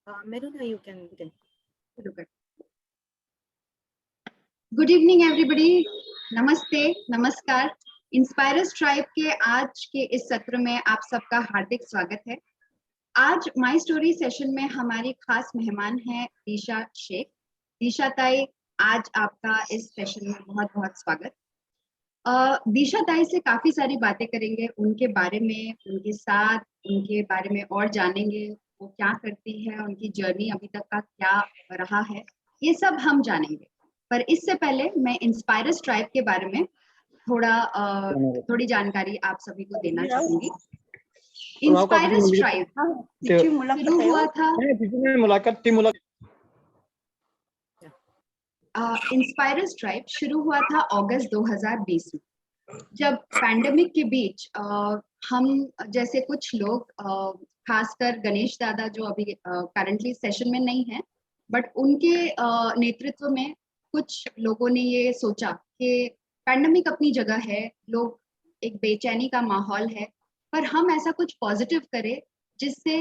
Meruna, you can begin. Good evening everybody, नमस्ते, नमस्कार। Inspirers tribe के आज के इस सत्र में आप सबका हार्दिक स्वागत है। आज माय स्टोरी सेशन में हमारी खास मेहमान है दिशा शेख। दिशा ताई, आज आपका इस सेशन में बहुत बहुत स्वागत। दिशा ताई से काफी सारी बातें करेंगे, उनके बारे में, उनके साथ उनके बारे में और जानेंगे, वो क्या करती है, उनकी जर्नी अभी तक का क्या रहा है, ये सब हम जानेंगे। पर इससे पहले मैं इंस्पायरर्स ट्राइब के बारे में थोड़ी जानकारी आप सभी को देना चाहूंगी। इंस्पायरर्स ट्राइब शुरू हुआ था इंस्पायरर्स ट्राइब शुरू हुआ था अगस्त 2020 में, जब पैंडेमिक के बीच हम जैसे कुछ लोग, खासकर गणेश दादा जो अभी करंटली सेशन में नहीं है, बट उनके नेतृत्व में कुछ लोगों ने ये सोचा कि पैंडेमिक अपनी जगह है, लोग एक बेचैनी का माहौल है, पर हम ऐसा कुछ पॉजिटिव करें जिससे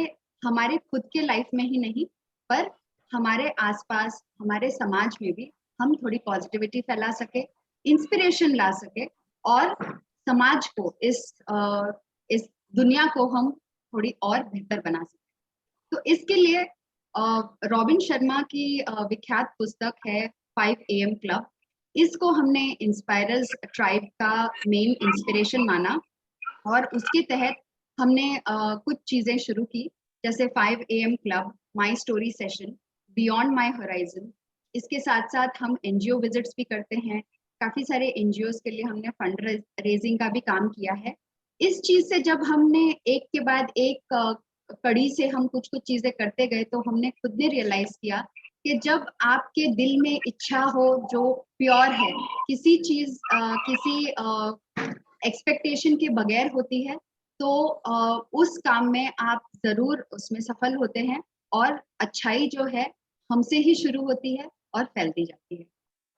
हमारे खुद के लाइफ में ही नहीं पर हमारे आसपास, हमारे समाज में भी हम थोड़ी पॉजिटिविटी फैला सके, इंस्पिरेशन ला सके और समाज को, इस दुनिया को हम थोड़ी और बेहतर बना सके। तो इसके लिए रॉबिन शर्मा की विख्यात पुस्तक है 5 AM क्लब, इसको हमने इंस्पायरर्स ट्राइब का मेन इंस्पिरेशन माना और उसके तहत हमने कुछ चीजें शुरू की, जैसे 5 AM club, my story session, beyond my horizon. इसके साथ साथ हम NGO विजिट्स भी करते हैं, काफी सारे NGOs के लिए हमने फंड रेजिंग का भी काम किया है। इस चीज से जब हमने एक के बाद एक कड़ी से हम कुछ कुछ चीजें करते गए, तो हमने खुद ने रियलाइज किया कि जब आपके दिल में इच्छा हो जो प्योर है, किसी चीज किसी एक्सपेक्टेशन के बगैर होती है, तो उस काम में आप जरूर उसमें सफल होते हैं और अच्छाई जो है हमसे ही शुरू होती है और फैलती जाती है।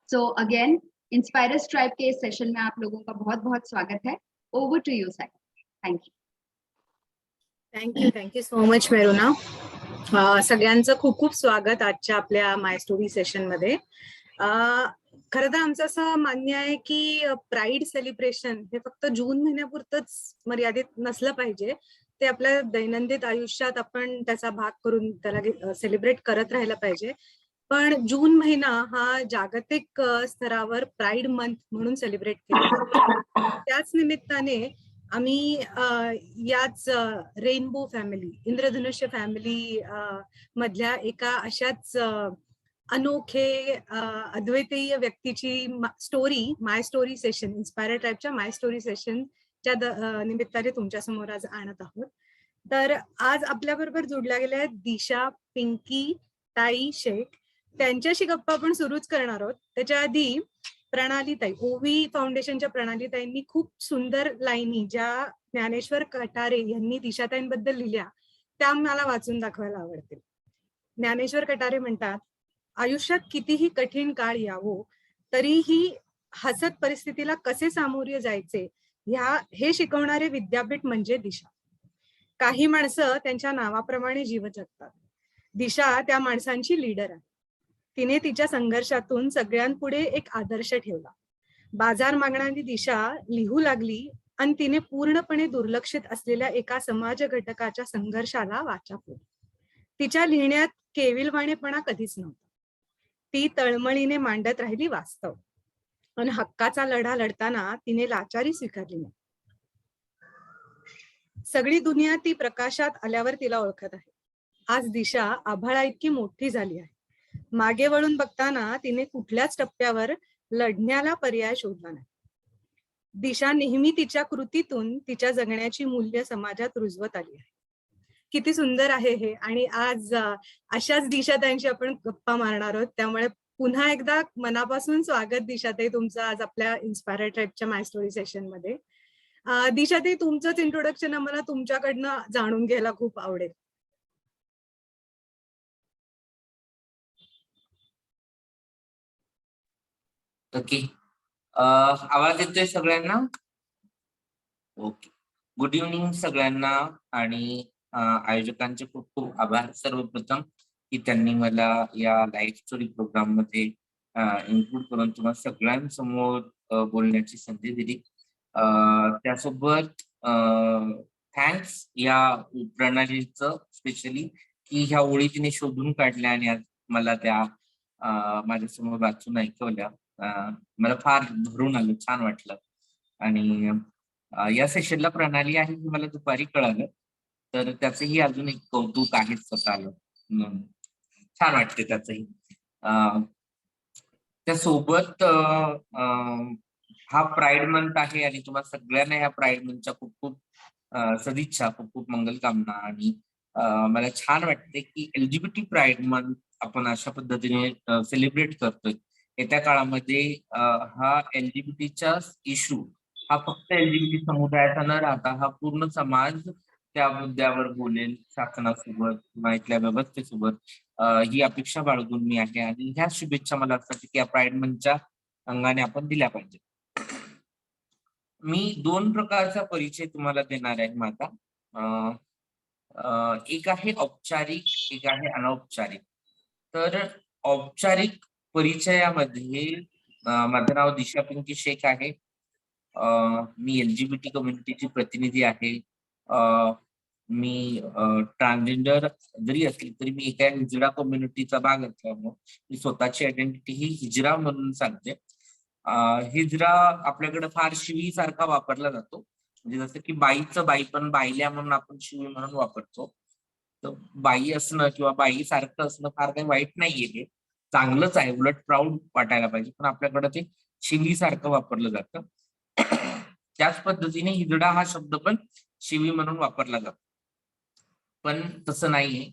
सो अगेन, इंस्पायरर्स ट्राइब के इस सेशन में आप लोगों का बहुत बहुत स्वागत है। Over to you Sai. Thank you. Thank you so much Meruna. सगळ्यांचं खूप खूप स्वागत आजच्या आपल्या माय स्टोरी सेशन मध्ये। खरं तर आमचं असं मान्य आहे की प्राईड सेलिब्रेशन हे फक्त जून महिन्यापुरतच मर्यादित नसलं पाहिजे, ते आपल्या दैनंदिन आयुष्यात आपण त्याचा भाग करून त्याला सेलिब्रेट करत राहायला पाहिजे। पण जून महिना हा जागतिक स्तरावर प्राईड मंथ म्हणून सेलिब्रेट केला जातो। त्याच निमित्ताने आम्ही याच रेनबो फॅमिली, इंद्रधनुष्य फॅमिली मधल्या एका अशाच अनोखे अद्वितीय व्यक्तीची स्टोरी, माय स्टोरी सेशन, इन्स्पायर ट्राइबच्या माय स्टोरी सेशनच्या निमित्ताने तुमच्या समोर आज आणत आहोत। तर आज आपल्या बरोबर जोडल्या गेल्या आहेत दिशा पिंकी ताई शेख। त्यांच्याशी गप्पा आपण सुरूच करणार आहोत। त्याच्या आधी प्रणाली ताई, ओवी फाउंडेशनच्या प्रणाली ताईंनी खूप सुंदर लाईनी ज्या ज्ञानेश्वर कटारे यांनी दिशाताईंबद्दल लिहिल्या, त्या मला वाचून दाखवायला आवडतील। ज्ञानेश्वर कटारे म्हणतात, आयुष्यात कितीही कठीण काळ यावो तरीही हसत परिस्थितीला कसे सामोरे जायचे हे शिकवणारे विद्यापीठ म्हणजे दिशा। काही माणसं त्यांच्या नावाप्रमाणे जीवन जगतात, दिशा त्या माणसांची लीडर आहे। तिने तिच्या संघर्षातून सगळ्यांपुढे एक आदर्श ठेवला। बाजार मागणारी दिशा लिहू लागली आणि तिने पूर्णपणे दुर्लक्षित असलेल्या एका समाज घटकाच्या संघर्षाला वाचा फोडली। तिच्या लिहिण्यात केविलवाणेपणा कधीच नव्हता। ती तळमळीने मांडत राहिली वास्तव, आणि हक्काचा लढा लढताना तिने लाचारी स्वीकारली नाही। सगळी दुनिया ती प्रकाशात आल्यावर तिला ओळखत आहे। आज दिशा आभाळा इतकी मोठी झाली आहे, मागे वळून बघताना तिने कुठल्याच टप्प्यावर लढण्याला पर्याय शोधला नाही। दिशा नेहमी तिच्या कृतीतून तिच्या जगण्याची मूल्य समाजात रुजवत आली आहे। किती सुंदर आहे हे। आणि आज अशाच दिशाताईंशी आपण गप्पा मारणार आहोत, त्यामुळे पुन्हा एकदा मनापासून स्वागत दिशाताई तुमचं आज आपल्या इन्स्पायर ट्राइबच्या माय स्टोरी सेशन मध्ये। दिशाताई, तुमचंच इंट्रोडक्शन आम्हाला तुमच्याकडनं जाणून घ्यायला खूप आवडेल। ओके, आवाज येतोय सगळ्यांना? ओके, गुड इव्हनिंग सगळ्यांना आणि आयोजकांचे खूप खूप आभार सर्वप्रथम। की त्यांनी मला या लाईव्ह स्टोरी प्रोग्राम मध्ये इन्क्लूड करून तुम्हाला सगळ्यांसमोर बोलण्याची संधी दिली. त्यासोबत थँक्स या प्रणालीचं स्पेशली की ह्या ओळी तिने शोधून काढल्या आणि आज मला त्या माझ्यासमोर वाचून ऐकवल्या. मला फार भरून आलं, छान वाटलं. आणि या सेशनला प्रणाली आहे हे मला दुपारी कळालं, तर त्याचंही अजून एक कौतुक आहे स्वतःला. छान वाटते त्याचंही. त्यासोबत हा प्राईड मंथ आहे आणि तुम्हाला सगळ्यांना ह्या प्राईड मंथच्या खूप खूप सदिच्छा, खूप खूप मंगलकामना. आणि मला छान वाटते की LGBT प्राईड मंथ आपण अशा पद्धतीने सेलिब्रेट करतोय. येत्या काळामध्ये हा LGBTचा इश्यू हा फक्त LGBT समुदायाचा न राहता हा पूर्ण समाज त्या मुद्द्यावर बोलेल शासनासोबत किंवा इथल्या व्यवस्थेसोबत, ही अपेक्षा बाळगून मी आहे. आणि ह्या शुभेच्छा मला असतात की या प्राईड मंथच्या अंगाने आपण दिल्या पाहिजे. मी 2 प्रकारचा परिचय तुम्हाला देणार आहे माझा. एक आहे औपचारिक, एक आहे अनौपचारिक. तर औपचारिक परिचयामध्ये माझं नाव दिशा पिंकी शेख आहे. मी LGBT कम्युनिटीची प्रतिनिधी आहे. मी ट्रान्सजेंडर जरी असली तरी मी एका हिजडा कम्युनिटीचा भाग असल्यामुळे मी स्वतःची आयडेंटिटी ही हिजरा म्हणून सांगते. हिजरा आपल्याकडे फार शिवी सारखा वापरला जातो. म्हणजे जसं की बाईचं बाई पण बाईल्या म्हणून आपण शिवी म्हणून वापरतो. तर बाई असणं किंवा बाई सारखं असणं फार काही वाईट नाहीये, हे चांगलंच आहे, उलट प्राऊड वाटायला पाहिजे. पण आपल्याकडे ते शिवी सारखं वापरलं जातं. त्याच पद्धतीने हिजडा हा शब्द पण शिवी म्हणून वापरला जातो, पण तसं नाहीये.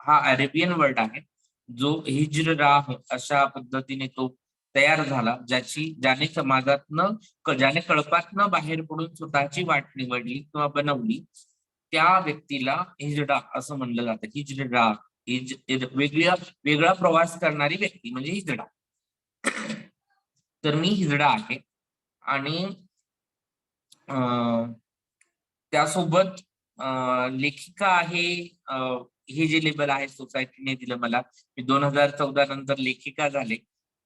हा अरेबियन वर्ड आहे जो हिजराह अशा पद्धतीने तो तयार झाला, ज्याने समाजातनं ज्याने कळपातनं बाहेर पडून स्वतःची वाट निवडली किंवा बनवली, त्या व्यक्तीला हिजडा असं म्हणलं जातं. हिजडा वेगळा प्रवास करणारी व्यक्ती म्हणजे हिजडा. तर मी हिजडा आहे. आणि त्यासोबत लेखिका आहे. हे जे लेबल आहे सोसायटीने दिलं मला. मी 2014 नंतर लेखिका झाले,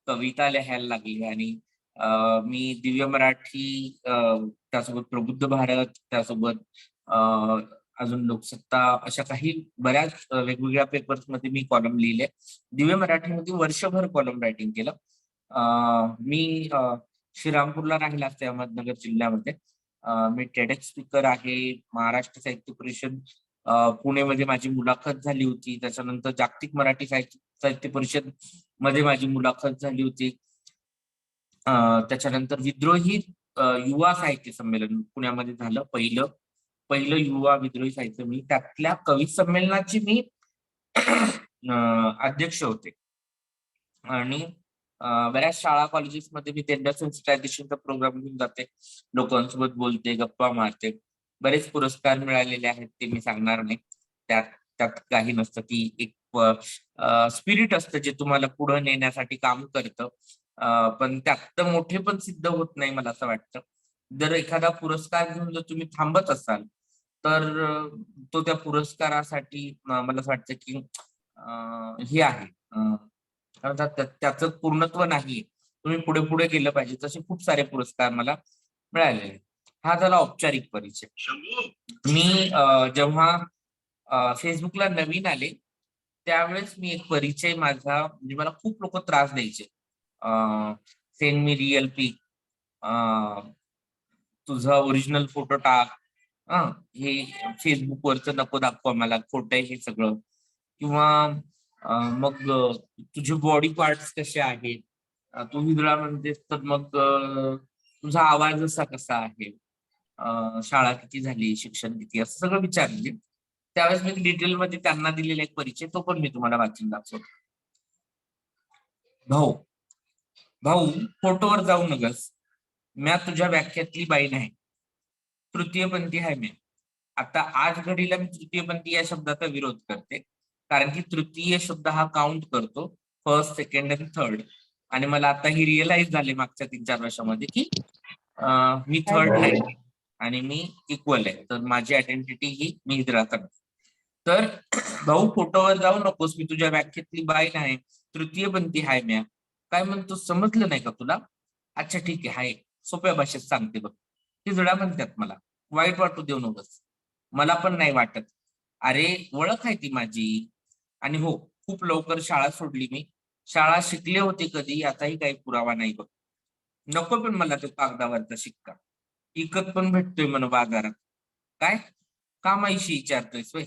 कविता लिहायला लागली. आणि मी दिव्य मराठी, त्यासोबत प्रबुद्ध भारत, त्यासोबत अजून लोकसत्ता, अशा काही बऱ्याच वेगवेगळ्या पेपर्स मध्ये मी कॉलम लिहिले. दिव्य मराठीमध्ये वर्षभर कॉलम रायटिंग केलं. मी श्रीरामपूरला राहिला असते, अहमदनगर जिल्ह्यामध्ये. मी टेडेक्स स्पीकर आहे. महाराष्ट्र साहित्य परिषद पुणेमध्ये माझी मुलाखत झाली होती. त्याच्यानंतर जागतिक मराठी साहित्य परिषद मध्ये माझी मुलाखत झाली होती. त्याच्यानंतर विद्रोही युवा साहित्य संमेलन पुण्यामध्ये झालं, पहिलं युवा विद्रोही साहित्य. मी त्यातल्या कवी संमेलनाची मी अध्यक्ष होते. आणि बऱ्याच शाळा कॉलेजेसमध्ये मी जेंडर सेन्सिटायझेशनचा प्रोग्राम घेऊन जाते, लोकांसोबत बोलते, गप्पा मारते. बरेच पुरस्कार मिळालेले आहेत, ते मी सांगणार नाही. त्यात काही नसतं, की एक स्पिरिट असतं जे तुम्हाला पुढे नेण्यासाठी काम करतं. पण त्यात मोठे पण सिद्ध होत नाही, मला असं वाटतं. जर एखादा पुरस्कार घेऊन जर तुम्ही थांबत असाल तर तो त्या पुरस्कारासाठी मला असं वाटतं की हे आहे, त्याचं पूर्णत्व नाहीये. तुम्ही पुढे पुढे गेलं पाहिजे. तसे खूप सारे पुरस्कार मला मिळालेले. हा झाला औपचारिक परिचय. मी जेव्हा फेसबुकला नवीन आले त्यावेळेस मी एक परिचय माझा, म्हणजे मला खूप लोक त्रास द्यायचे, सेंड मी रिअल पिक, तुझा ओरिजिनल फोटो टाक, हे फेसबुकवरचं नको दाखवा मला, खोटं आहे हे सगळं. किंवा मग तुझे बॉडी पार्ट्स कसे आहेत, तू हिजडा म्हणतेस तर मग तुझा आवाज असा कसा आहे, शाळा किती झाली, शिक्षण किती, असं सगळं विचारले. त्यावेळेस मी डिटेलमध्ये त्यांना दिलेला एक परिचय तो पण मी तुम्हाला वाचून दाखवतो. भाऊ, फोटोवर जाऊ नगस, म्या तुझ्या व्याख्यातली बाई नाही, तृतीयपंथी आहे मी. आता आज घडीला मी तृतीयपंथी या शब्दाचा विरोध करते, कारण की तृतीय शब्द हा काउंट करतो, फर्स्ट, सेकंड आणि थर्ड. आणि मला आता ही रिअलाइज झाले मागच्या 3-4 वर्षामध्ये की मी थर्ड नाही आणि मी इक्वल आहे. तर माझी आयडेंटिटी ही मी हिजडा करते. तर भाऊ फोटोवर जाऊ नकोस, मी तुझ्या व्याख्येतली बाई नाही, तृतीयपंथी हाय म्या. काय म्हणतो समजलं नाही का तुला? अच्छा ठीक आहे, हाय. सोप्या भाषेत सांगते बघ. हिजडा म्हणतात मला, वाईट वाटू देऊ नकोस. मला पण नाही वाटत. अरे ओळख आहे ती माझी. आणि हो, खूप लवकर शाळा सोडली मी. शाळा शिकले होते कधी याचाही काही पुरावा नाही बघ. नको पण मला तो कागदावरचा शिक्का. इकत पण भेटतोय म्हण बाजारात. काय कामाईशी विचारतोयस वय?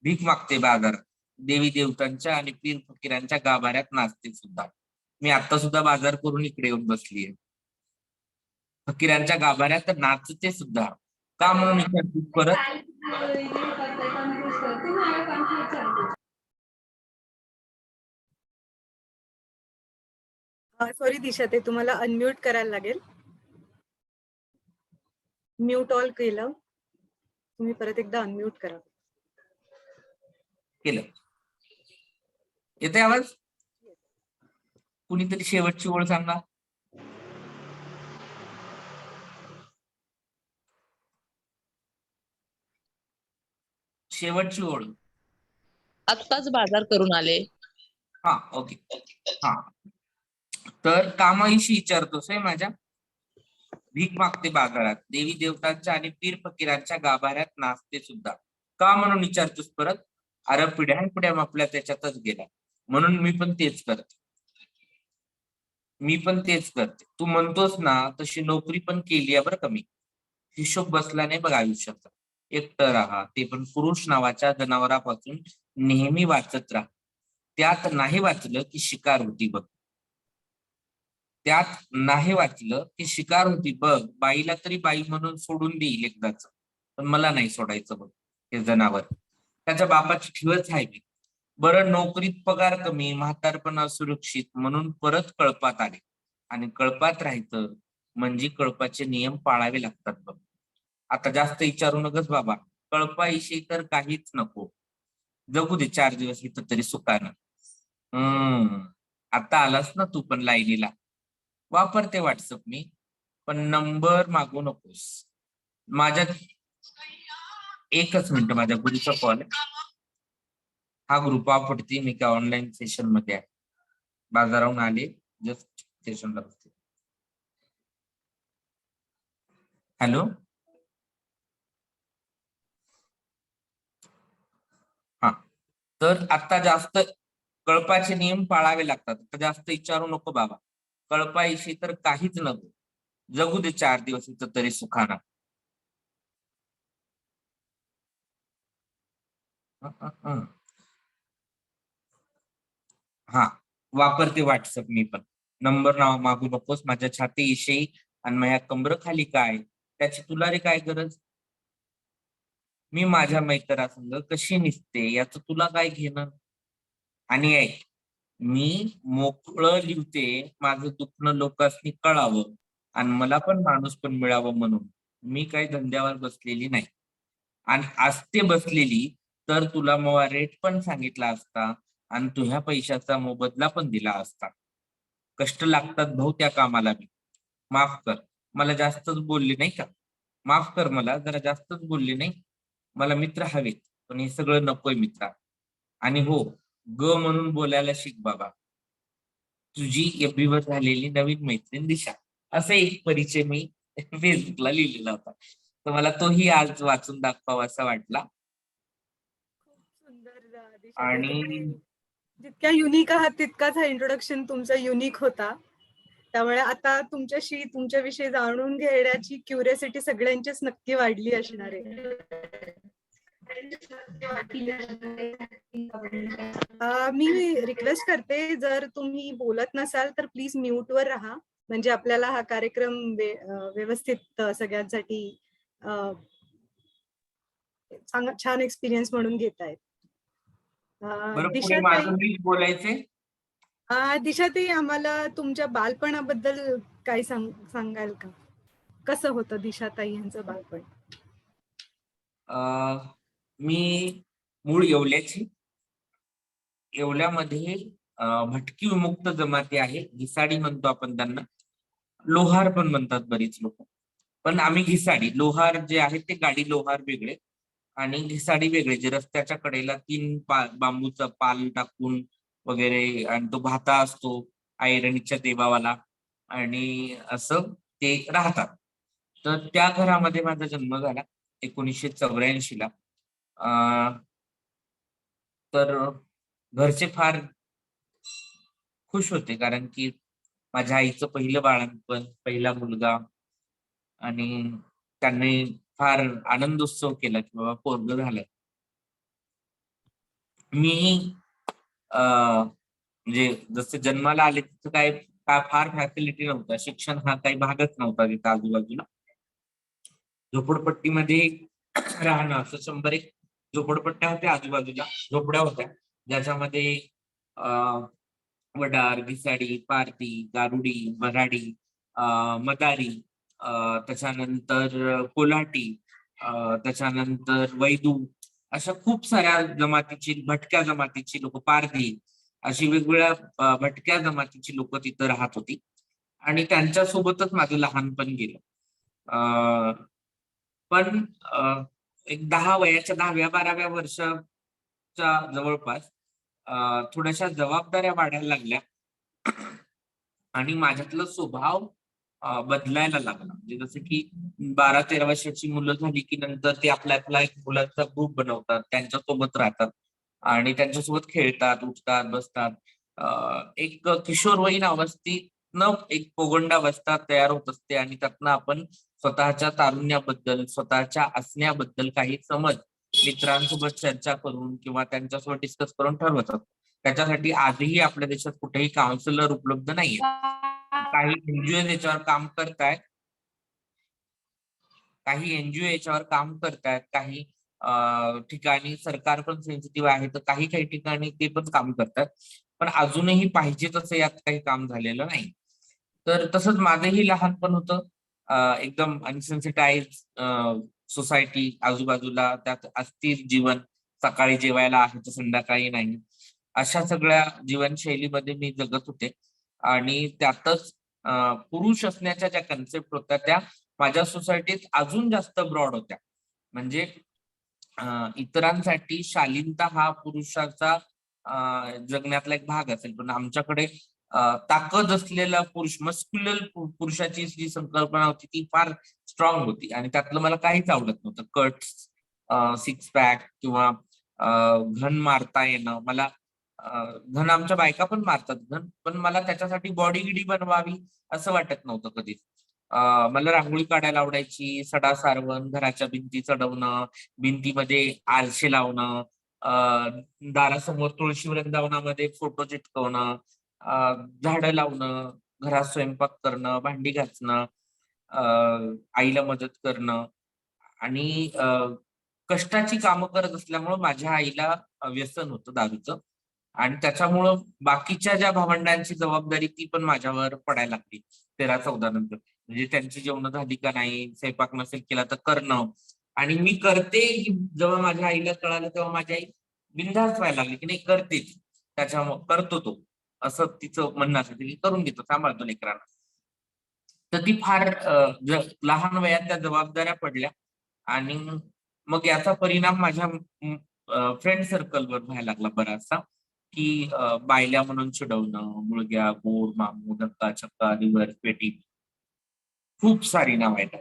भीक मागते बाजारात. देवी देवतांच्या आणि पीर फकीरांच्या गाभाऱ्यात नाचते सुद्धा. मी आता सुद्धा बाजार करून इकडे येऊन बसलीये. फकीरांच्या गाभाऱ्यात नाचते सुद्धा. का म्हणून विचारते परत? सॉरी दिशा, ते तुम्हाला अनम्यूट करायला लागेल. म्यूट ऑल केलं, तुम्ही परत एकदा अनम्यूट करा. केलं. येते आवाज? कुणीतरी शेवटची ओळ सांगा. शेवटची ओळ. आत्ताच बाजार करून आले. हा ओके. हा तर कामाईशी विचारतोस आहे माझ्या. भीक मागते बाजारात. देवी देवतांच्या आणि पीर फकीरांच्या गाभाऱ्यात नाचते सुद्धा. का म्हणून विचारतोस परत? अरे पिढ्यानपिढ्या आपल्या त्याच्यातच गेला, म्हणून मी पण तेच करते. तू म्हणतोस ना तशी नोकरी पण केली आहे बरं का मी. हिशोब बसला नाही बघ आयुष्याचा. एकटं राहा, ते पण पुरुष नावाच्या जनावरापासून नेहमी वाचत राहा. त्यात नाही वाचलं की शिकार होती बघ. बाईला तरी बाई म्हणून सोडून देईल एकदाच, पण मला नाही सोडायचं बघ हे जनावर. त्याच्या बापाची ठेवच आहे मी. बरं नोकरीत पगार कमी, म्हातारपण असुरक्षित, म्हणून परत कळपात आले. आणि कळपात राहायचं म्हणजे कळपाचे नियम पाळावे लागतात बघ. आता जास्त विचारू नकस बाबा, कळपाविषयी तर काहीच नको. जगू दे 4 दिवस इथं तरी सुखानं. आता आलास ना तू पण लाईनीला. वापरते व्हॉट्सअप मी, पण नंबर मागू नकोस माझ्या. एकच मिनिट, माझ्या गुरुचा कॉल आहे. हा ग्रुप वापरते मी का ऑनलाईन सेशन मध्ये आहे. बाजाराहून आले, जस्ट सेशनला बसते. हॅलो. हा तर आता जास्त कळपाचे नियम पाळावे लागतात. आता जास्त विचारू नको बाबा. कळपाविषयी तर काहीच नको. जगू दे 4 दिवस इथं तरी सुखाना. हा वापरते व्हॉट्सअप मी पण. नंबर नाव मागू नकोस माझ्या छातीविषयी. आणि माझ्या कमर खाली काय त्याची तुला रे काय गरज? मी माझ्या मैत्रा कशी निसते याच तुला काय घेणं? आणि ऐक, मी मोकळं लिहते माझं दुखणं लोकांनी कळावं आणि मला पण माणूस पण मिळावं म्हणून. मी काही धंद्यावर बसलेली नाही. आणि असते बसलेली तर तुला मग रेट पण सांगितला असता आणि तुझ्या पैशाचा मोबदला पण दिला असता. कष्ट लागतात भाऊ त्या कामाला मी. माफ कर, मला जास्तच बोलली नाही का? माफ कर, मला जरा जास्तच बोलली नाही. मला मित्र हवेत, पण हे सगळं नकोय मित्रा. आणि हो, ग म्हणून बोलायला शिक बाबा. तुझी FB वर झालेली नवीन मैत्रीण दिशा. असा एक परिचय मी फेसबुकला लिहिलेला होता. तर मला तोही आज वाचून दाखवावा असा वाटला. सुंदर दिशा, आणि जितक्या युनिक आहात तितकाच हा इंट्रोडक्शन तुमचा युनिक होता. त्यामुळे आता तुमच्याशी तुमच्याविषयी जाणून घेण्याची क्युरियोसिटी सगळ्यांचीच नक्की वाढली असणार आहे. मी रिक्वेस्ट करते, जर तुम्ही बोलत नसाल तर प्लीज म्यूट वर राहा, म्हणजे आपल्याला हा कार्यक्रम व्यवस्थित सगळ्यांसाठी छान एक्सपिरियन्स म्हणून घेतायत. दिशा ताई, बोलायचे. दिशा ताई, आम्हाला तुमच्या बालपणाबद्दल काही सांगाल का? कसं होतं दिशा ताई यांचं बालपण? मी मूळ येवल्याची. येवल्यामध्ये भटकी विमुक्त जमाती आहे. घिसाडी म्हणतो आपण त्यांना. लोहार पण म्हणतात बरीच लोक, पण आम्ही घिसाडी. लोहार जे आहे ते गाडी लोहार वेगळे. आणि घिसाडी वेगळे, जे रस्त्याच्या कडेला 3 बांबूचा पाल टाकून वगैरे, आणि तो भाता असतो ऐरणीच्या देवावाला, आणि असं ते राहतात. तर त्या घरामध्ये माझा जन्म झाला 1984 ला. तर घरचे फार खुश होते, कारण की माझ्या आईचं पहिलं बाळंतपण, पहिला मुलगा, आणि त्यांनी फार आनंदोत्सव केला की बाबा पोरगं झालं. मी म्हणजे जसं जन्माला आले तिथं काय फार फॅसिलिटी नव्हता, शिक्षण हा काही भागच नव्हता तिथं आजूबाजूला. झोपडपट्टीमध्ये राहणं, असं 100 एक झोपडपट्ट्या होत्या आजूबाजूला, झोपड्या होत्या, ज्याच्यामध्ये वडार, घिसाडी, पारधी, गारुडी, वऱ्हाडी, मदारी, त्याच्यानंतर कोल्हाटी, त्याच्यानंतर वैदू, अशा खूप साऱ्या जमातीची, भटक्या जमातीची लोक, पारधी, अशी वेगवेगळ्या भटक्या जमातीची लोक तिथं राहत होती. आणि त्यांच्यासोबतच माझं लहानपण गेलं. पण एक 10व्या 12व्या वर्षाच्या जवळपास थोड्याशा जबाबदाऱ्या वाढायला लागल्या आणि माझ्यातला स्वभाव बदलायला लागला. म्हणजे जसं की 12-13 वर्षाची मुलं झाली की नंतर ते आपला एक मुलांचा ग्रुप बनवतात, त्यांच्यासोबत राहतात आणि त्यांच्यासोबत खेळतात, उठतात, बसतात. एक किशोरवयीन अवस्थेतनं एक पोगंडावस्था तयार होत असते आणि त्यातनं आपण स्वतःच्या तारुण्याबद्दल, स्वतःच्या असण्याबद्दल काही समज मित्रांसोबत चर्चा करून किंवा त्यांच्यासोबत डिस्कस करून ठरवतात. त्याच्यासाठी आजही आपल्या देशात कुठेही काउन्सिलर उपलब्ध नाहीये. काही एनजीओ याच्यावर काम करतायत, काही ठिकाणी सरकार पण सेन्सिटिव्ह आहे, तर काही ठिकाणी ते पण काम करतात, पण अजूनही पाहिजे तसं यात काही काम झालेलं नाही. तर तसंच माझंही लहानपण होतं, एकदम अनसेन्सिटाईज सोसायटी आजूबाजूला, त्यात अस्थिर जीवन, सकाळी जेवायला आहे तर संध्याकाळी नाही, अशा सगळ्या जीवनशैलीमध्ये मी जगत होते. आणि त्यातच पुरुष असण्याच्या ज्या कन्सेप्ट होत्या त्या माझ्या सोसायटीत अजून जास्त ब्रॉड होत्या. म्हणजे इतरांसाठी शालीनता हा पुरुषाचा जगण्यातला एक भाग असेल, पण आमच्याकडे ताकद असलेला पुरुष, मस्क्युलर पुरुषाची जी संकल्पना होती ती फार स्ट्रॉंग होती आणि त्यातलं मला काहीच आवडत नव्हतं. कट्स, सिक्स पॅक किंवा घन मारता येणं. मला घन आमच्या बायका पण मारतात घन, पण मला त्याच्यासाठी बॉडी गिडी बनवावी असं वाटत नव्हतं कधीच. मला रांगोळी काढायला आवडायची, सडा सारवण, घराच्या भिंती चढवणं, भिंतीमध्ये आरशे लावणं, दारासमोर तुळशी वृंदावनामध्ये फोटो चिटकवणं, झाडं लावणं, घरात स्वयंपाक करणं, भांडी घासणं, आईला मदत करणं आणि कष्टाची कामं करत असल्यामुळं माझ्या आईला व्यसन होतं दारूचं आणि त्याच्यामुळं बाकीच्या ज्या भावंडांची जबाबदारी ती पण माझ्यावर पडायला लागली 13-14 नंतर. म्हणजे त्यांची जेवण झाली का नाही, स्वयंपाक नसेल केला तर करणं. आणि मी करते जेव्हा माझ्या आईला कळालं तेव्हा माझी आई बिनधास्त व्हायला लागली की नाही करते ती, त्याच्यामुळे करतो तो, असं तिचं म्हणणं असायचं की करून घेतो, सांभाळतो लेकरांना. तर ती फार लहान वयात त्या जबाबदाऱ्या पडल्या आणि मग याचा परिणाम माझ्या फ्रेंड सर्कलवर व्हायला लागला बराचसा, की बायल्या म्हणून चिडवणं, मुळग्या, गोड, मामू, धक्का, चक्का, रिव्हर्स, पेटी, खूप सारी नाव आहेत.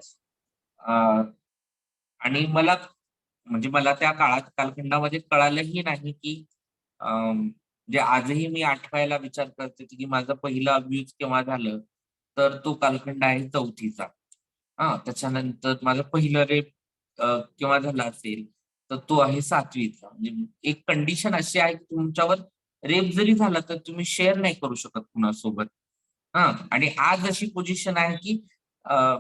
आणि मला म्हणजे मला त्या कालखंडामध्ये कळालंही नाही की म्हणजे आजही मी आठवायला विचार करते की माझं पहिलं अब्यूज केव्हा झालं, तर तो कालखंड आहे 4थीचा. त्याच्यानंतर माझं पहिलं रेप केव्हा झाला असेल, तर तो आहे 7वीचा. म्हणजे एक कंडिशन अशी आहे की तुमच्यावर रेप जरी झाला तर तुम्ही शेअर नाही करू शकत कुणासोबत. आणि आज अशी पोझिशन आहे की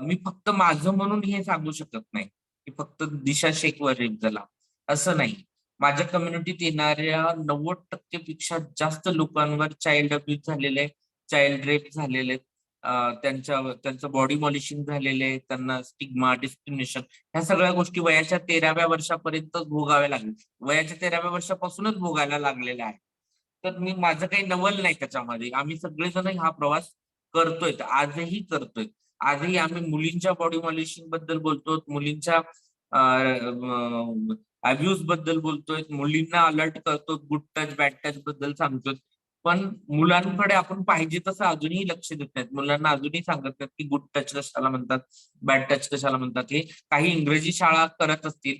मी फक्त माझं म्हणून हे सांगू शकत नाही की फक्त दिशा शेखवर रेप झाला, असं नाही. माझ्या कम्युनिटीत येणाऱ्या 90% पेक्षा जास्त लोकांवर चाइल्ड अब्यूज झालेले, चाइल्ड रेप झालेले, त्यांचं बॉडी मॉलिशिंग झालेले, त्यांना स्टिग्मा, डिस्क्रिमिनेशन, ह्या सगळ्या गोष्टी वयाच्या 13व्या वर्षापर्यंत भोगाव्या लागल्या. वयाच्या 13व्या वर्षापासूनच भोगायला लागलेल्या आहेत. तर माझं काही नवल नाही त्याच्यामध्ये. आम्ही सगळेजण हा प्रवास करतोय, आजही करतोय. आजही आम्ही मुलींच्या बॉडी मॉलिशिंग बद्दल बोलतो, मुलींच्या अब्युज बद्दल बोलतोय, मुलींना अलर्ट करतो, गुड टच बॅड टच बद्दल सांगतोय, पण मुलांकडे आपण पाहिजे तसं अजूनही लक्ष देत नाहीत. मुलांना अजूनही सांगत नाहीत की गुड टच कशाला म्हणतात, बॅड टच कशाला म्हणतात. हे काही इंग्रजी शाळा करत असतील,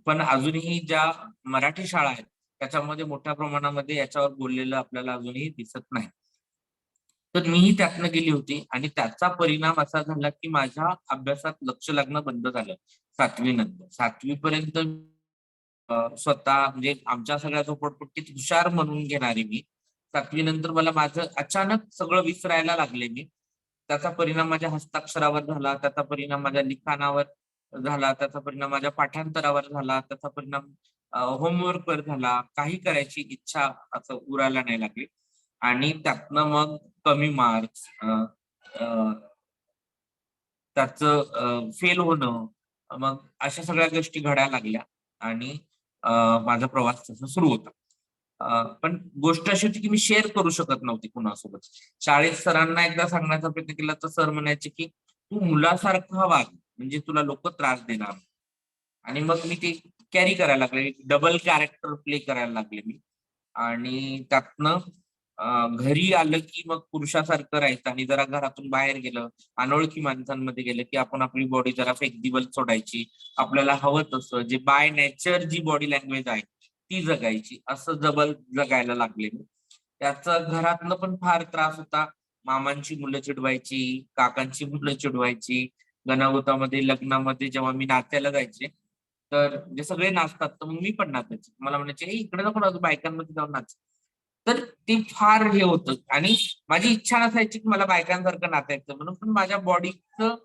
पण अजूनही ज्या मराठी शाळा आहेत त्याच्यामध्ये मोठ्या प्रमाणामध्ये याच्यावर बोललेलं आपल्याला अजूनही दिसत नाही. तर मीही त्यातनं गेली होती आणि त्याचा परिणाम असा झाला की माझ्या अभ्यासात लक्ष लागणं बंद झालं 7वी नंतर. 7वी पर्यंत स्वतः म्हणजे आमच्या सगळ्या झोपडपट्टीत हुशार म्हणून घेणारी मी. 7वी नंतर मला माझं अचानक सगळं विसरायला लागले मी. त्याचा परिणाम माझ्या हस्ताक्षरावर झाला, त्याचा परिणाम माझ्या लिखाणावर झाला, त्याचा परिणाम माझ्या पाठांतरावर झाला, त्याचा परिणाम होमवर्कवर झाला. काही करायची इच्छा असं उरायला नाही लागली आणि त्यातनं मग कमी मार्क्स, त्याचं फेल होणं, मग अशा सगळ्या गोष्टी घडायला लागल्या आणि माझा प्रवास तसा सुरू होता. पण गोष्ट अशी होती की मी शेअर करू शकत नव्हती कुणासोबत. शाळेत सरांना एकदा सांगण्याचा प्रयत्न केला तर सर म्हणायचे की तू मुलासारखा वाग, म्हणजे तुला लोक त्रास देणार. आणि मग मी ते कॅरी करायला लागले, डबल कॅरेक्टर प्ले करायला लागले मी. आणि त्यातनं घरी आलं की मग पुरुषासारखं राहायचं आणि जरा घरातून बाहेर गेलं, अनोळखी माणसांमध्ये गेलं की आपण आपली बॉडी जरा फ्लेक्झिबल सोडायची, आपल्याला हवं तसं जे बाय नेचर जी बॉडी लँग्वेज आहे ती जगायची, असं जगायला लागले मी. त्याचा घरातनं पण फार त्रास होता. मामांची मुलं चिडवायची, काकांची मुलं चिडवायची. गणागोतामध्ये लग्नामध्ये जेव्हा मी नाचायला जायचे तर जे सगळे नाचतात तर मग मी पण नाचायचे. मला म्हणायचे हे इकडे नको नाचू, बायकांमध्ये जाऊन नाच. तर ते फार हे होतं आणि माझी इच्छा नसायची की मला बायकांसारखं नाचायचं म्हणून, पण माझ्या बॉडीचं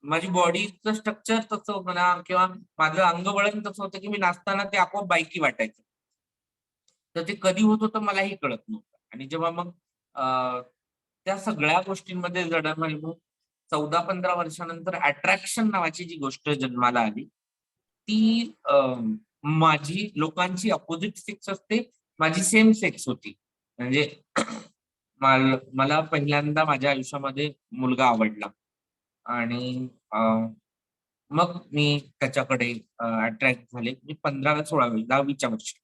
माझी बॉडीचं स्ट्रक्चर तसं म्हणा किंवा माझं अंगवळण तसं होतं की मी नाचताना ते आपोआप बायकी वाटायचं. तर ते कधी होत होतं मलाही कळत नव्हतं. आणि जेव्हा मग त्या सगळ्या गोष्टींमध्ये मग 14-15 वर्षानंतर अट्रॅक्शन नावाची जी गोष्ट जन्माला आली, ती माझी लोकांची अपोजिट सेक्स असते, माझी सेम सेक्स होती. म्हणजे मला पहिल्यांदा माझ्या आयुष्यामध्ये मुलगा आवडला आणि मग मी त्याच्याकडे अट्रॅक्ट झाले. मी 15व्या-16व्या 10वीच्या वर्षी.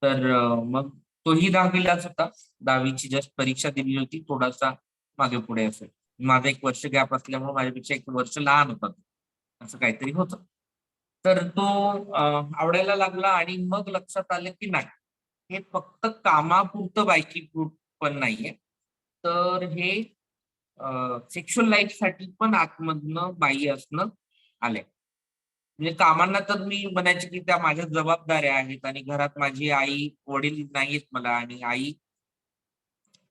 तर मग तोही 10वीलाच होता. 10वीची जस्ट परीक्षा दिली होती. थोडासा मागे पुढे असेल. माझा 1 वर्ष गॅप असल्यामुळे माझ्यापेक्षा 1 वर्ष लहान होता तो. असं काहीतरी होतं. तर तो आवडायला लागला आणि मग लक्षात आलं की नाही, हे फक्त कामापुरतं बायकी पण नाहीये. तर हे सेक्शुअल लाईफ साठी पण आतमधनं बाई असणं आलंय. म्हणजे कामांना तर मी म्हणायचे की त्या माझ्या जबाबदाऱ्या आहेत आणि घरात माझी आई वडील नाहीयेत मला आणि आई